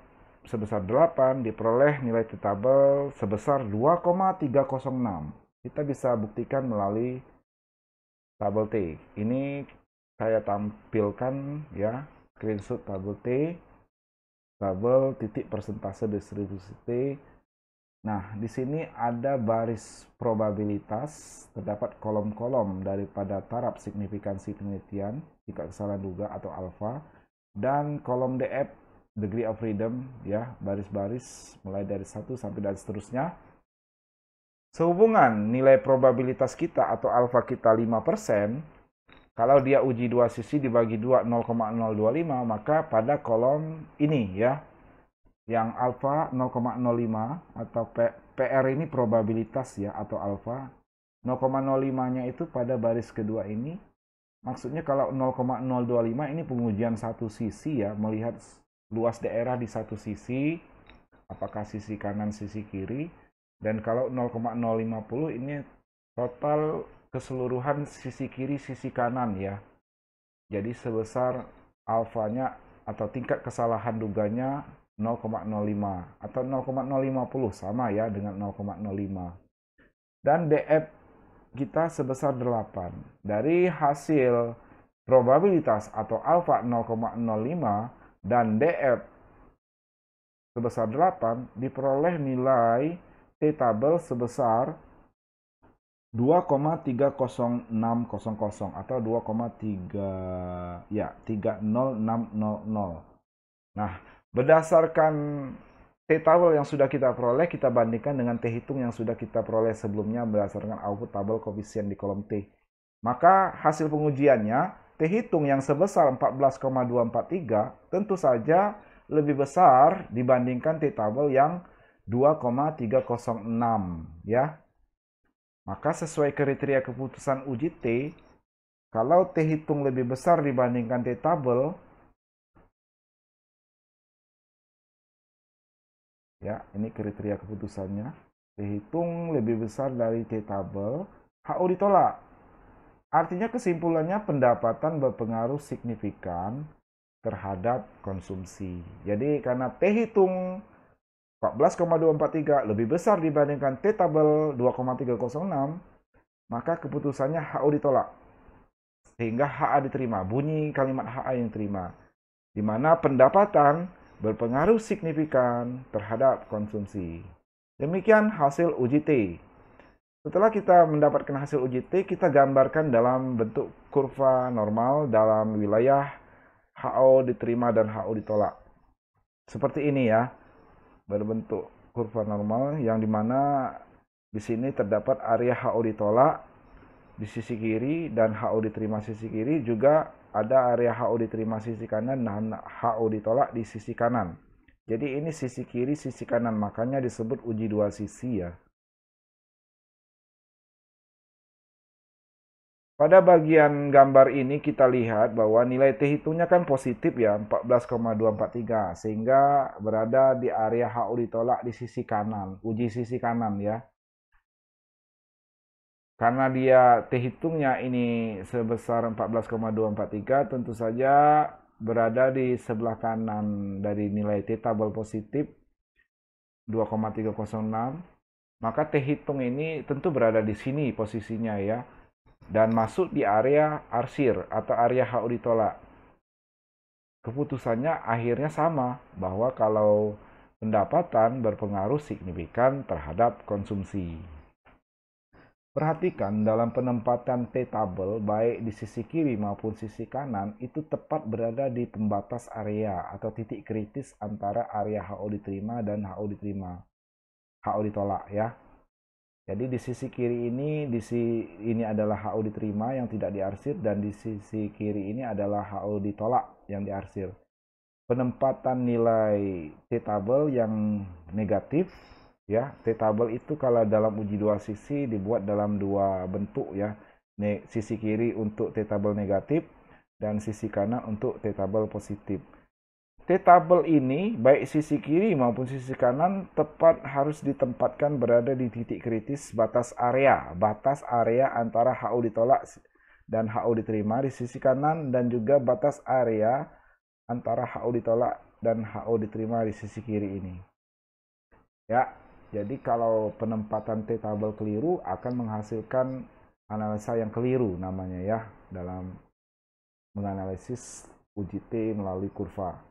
sebesar 8, diperoleh nilai T tabel sebesar 2,306. Kita bisa buktikan melalui tabel T. Ini saya tampilkan ya, screenshot tabel T, tabel titik persentase distribusi T. Nah, di sini ada baris probabilitas, terdapat kolom-kolom daripada taraf signifikansi penelitian, tingkat kesalahan duga atau alfa, dan kolom DF, degree of freedom, ya, baris-baris mulai dari 1 sampai dan seterusnya. Sehubungan nilai probabilitas kita atau alfa kita 5%, kalau dia uji dua sisi dibagi 2 0,025, maka pada kolom ini ya, yang alfa 0,05 atau PR ini probabilitas ya atau alfa. 0,05-nya itu pada baris kedua ini. Maksudnya kalau 0,025 ini pengujian satu sisi ya, melihat luas daerah di satu sisi, apakah sisi kanan, sisi kiri. Dan kalau 0,050 ini total keseluruhan sisi kiri, sisi kanan ya. Jadi sebesar alfanya atau tingkat kesalahan duganya 0,05 atau 0,050 sama ya dengan 0,05. Dan DF kita sebesar 8. Dari hasil probabilitas atau alfa 0,05 dan DF sebesar 8 diperoleh nilai T tabel sebesar 2,30600 atau 2,3 ya 30600. Nah, berdasarkan T tabel yang sudah kita peroleh, kita bandingkan dengan T hitung yang sudah kita peroleh sebelumnya berdasarkan output tabel koefisien di kolom T. Maka hasil pengujiannya, T hitung yang sebesar 14,243 tentu saja lebih besar dibandingkan T tabel yang 2,306 ya. Maka sesuai kriteria keputusan uji T, kalau T hitung lebih besar dibandingkan T tabel, ya, ini kriteria keputusannya. T hitung lebih besar dari T tabel, HO ditolak. Artinya kesimpulannya pendapatan berpengaruh signifikan terhadap konsumsi. Jadi karena T hitung 14,243 lebih besar dibandingkan T tabel 2,306, maka keputusannya HO ditolak. Sehingga HA diterima, bunyi kalimat HA yang diterima. Di mana pendapatan berpengaruh signifikan terhadap konsumsi. Demikian hasil uji T. Setelah kita mendapatkan hasil uji T, kita gambarkan dalam bentuk kurva normal dalam wilayah HO diterima dan HO ditolak. Seperti ini ya, berbentuk kurva normal yang dimana di sini terdapat area HO ditolak di sisi kiri dan HO diterima sisi kiri, juga ada area HO diterima sisi kanan dan HO ditolak di sisi kanan. Jadi ini sisi kiri, sisi kanan, makanya disebut uji dua sisi ya. Pada bagian gambar ini kita lihat bahwa nilai T hitungnya kan positif ya, 14,243, sehingga berada di area HO ditolak di sisi kanan, uji sisi kanan ya. Karena dia T hitungnya ini sebesar 14,243, tentu saja berada di sebelah kanan dari nilai T tabel positif 2,306. Maka T hitung ini tentu berada di sini posisinya ya, dan masuk di area arsir atau area HO ditolak. Keputusannya akhirnya sama, bahwa kalau pendapatan berpengaruh signifikan terhadap konsumsi. Perhatikan dalam penempatan T tabel, baik di sisi kiri maupun sisi kanan, itu tepat berada di pembatas area atau titik kritis antara area HO diterima dan HO ditolak ya. Jadi di sisi kiri ini adalah HO diterima yang tidak diarsir, dan di sisi kiri ini adalah HO ditolak yang diarsir. Penempatan nilai T tabel yang negatif ya, T tabel itu kalau dalam uji dua sisi dibuat dalam dua bentuk ya. Sisi kiri untuk T tabel negatif dan sisi kanan untuk T tabel positif. T tabel ini baik sisi kiri maupun sisi kanan tepat harus ditempatkan berada di titik kritis batas area antara HO ditolak dan HO diterima di sisi kanan, dan juga batas area antara HO ditolak dan HO diterima di sisi kiri ini. Ya, jadi kalau penempatan T tabel keliru akan menghasilkan analisa yang keliru namanya ya, dalam menganalisis uji T melalui kurva.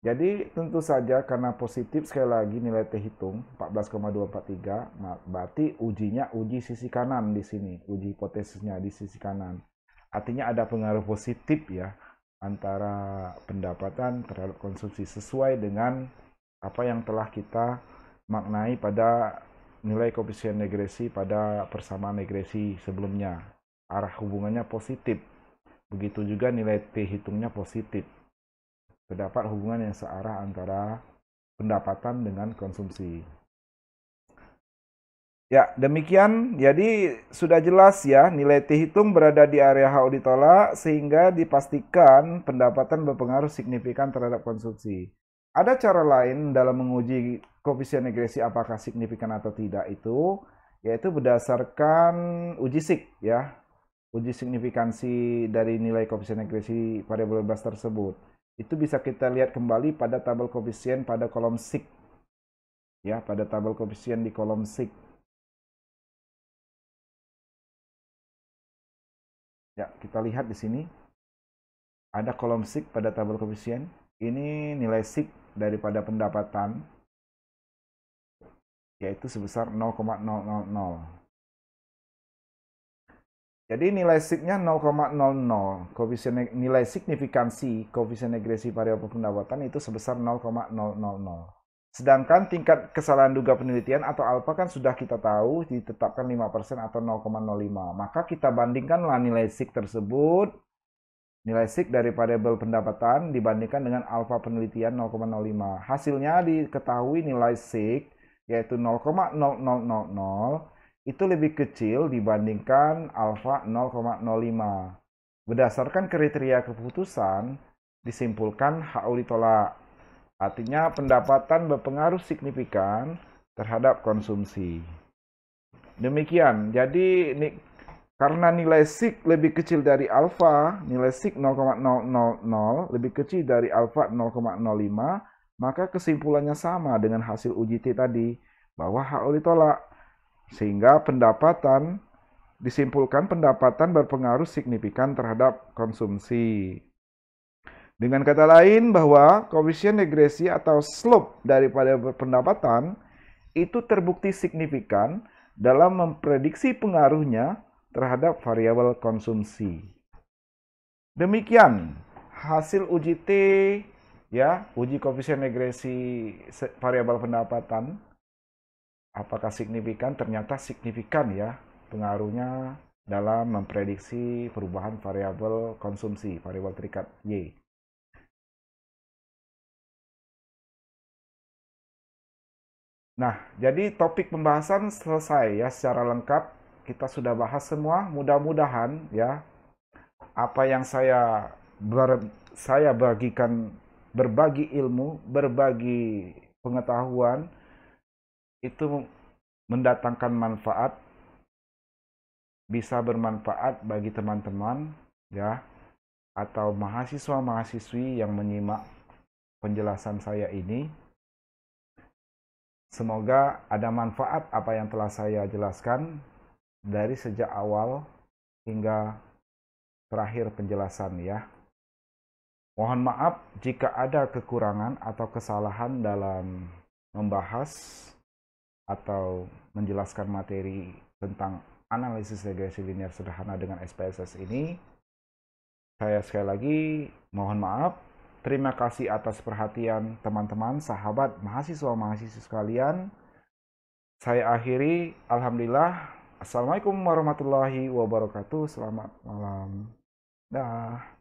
Jadi tentu saja karena positif, sekali lagi nilai T hitung 14,243, berarti ujinya uji sisi kanan di sini, uji hipotesisnya di sisi kanan. Artinya ada pengaruh positif ya antara pendapatan terhadap konsumsi, sesuai dengan apa yang telah kita maknai pada nilai koefisien regresi pada persamaan regresi sebelumnya. Arah hubungannya positif. Begitu juga nilai T hitungnya positif. Terdapat hubungan yang searah antara pendapatan dengan konsumsi. Ya, demikian. Jadi sudah jelas ya, nilai T hitung berada di area HO ditolak, sehingga dipastikan pendapatan berpengaruh signifikan terhadap konsumsi. Ada cara lain dalam menguji koefisien regresi apakah signifikan atau tidak itu, yaitu berdasarkan uji SIG ya. Uji signifikansi dari nilai koefisien regresi variabel bebas tersebut. Itu bisa kita lihat kembali pada tabel koefisien pada kolom SIG. Ya, pada tabel koefisien di kolom SIG. Ya, kita lihat di sini. Ada kolom SIG pada tabel koefisien. Ini nilai SIG daripada pendapatan, yaitu sebesar 0,000. Jadi nilai SIG-nya 0,00. Nilai signifikansi koefisien regresi variabel pendapatan itu sebesar 0,000. Sedangkan tingkat kesalahan duga penelitian atau alfa kan sudah kita tahu ditetapkan 5% atau 0,05. Maka kita bandingkanlah nilai SIG tersebut, nilai SIG dari variabel pendapatan dibandingkan dengan alfa penelitian 0,05. Hasilnya diketahui nilai SIG yaitu 0,0000 itu lebih kecil dibandingkan alfa 0,05. Berdasarkan kriteria keputusan, disimpulkan HO ditolak. Artinya pendapatan berpengaruh signifikan terhadap konsumsi. Demikian. Jadi karena nilai SIG lebih kecil dari alfa, nilai SIG 0,000 lebih kecil dari alfa 0,05, maka kesimpulannya sama dengan hasil uji T tadi, bahwa HO ditolak. Sehingga disimpulkan pendapatan berpengaruh signifikan terhadap konsumsi. Dengan kata lain, bahwa koefisien regresi atau slope daripada pendapatan itu terbukti signifikan dalam memprediksi pengaruhnya terhadap variabel konsumsi. Demikian hasil uji T, ya, uji koefisien regresi variabel pendapatan. Apakah signifikan? Ternyata signifikan ya pengaruhnya dalam memprediksi perubahan variabel konsumsi, variabel terikat Y. Nah, jadi topik pembahasan selesai ya secara lengkap. Kita sudah bahas semua. Mudah-mudahan ya apa yang saya bagikan, berbagi ilmu, berbagi pengetahuan itu mendatangkan manfaat, bisa bermanfaat bagi teman-teman ya atau mahasiswa-mahasiswi yang menyimak penjelasan saya ini. Semoga ada manfaat apa yang telah saya jelaskan dari sejak awal hingga terakhir penjelasan ya. Mohon maaf jika ada kekurangan atau kesalahan dalam membahas atau menjelaskan materi tentang analisis regresi linear sederhana dengan SPSS ini. Saya sekali lagi mohon maaf. Terima kasih atas perhatian teman-teman, sahabat, mahasiswa-mahasiswa sekalian. Saya akhiri, alhamdulillah. Assalamualaikum warahmatullahi wabarakatuh. Selamat malam. Dah.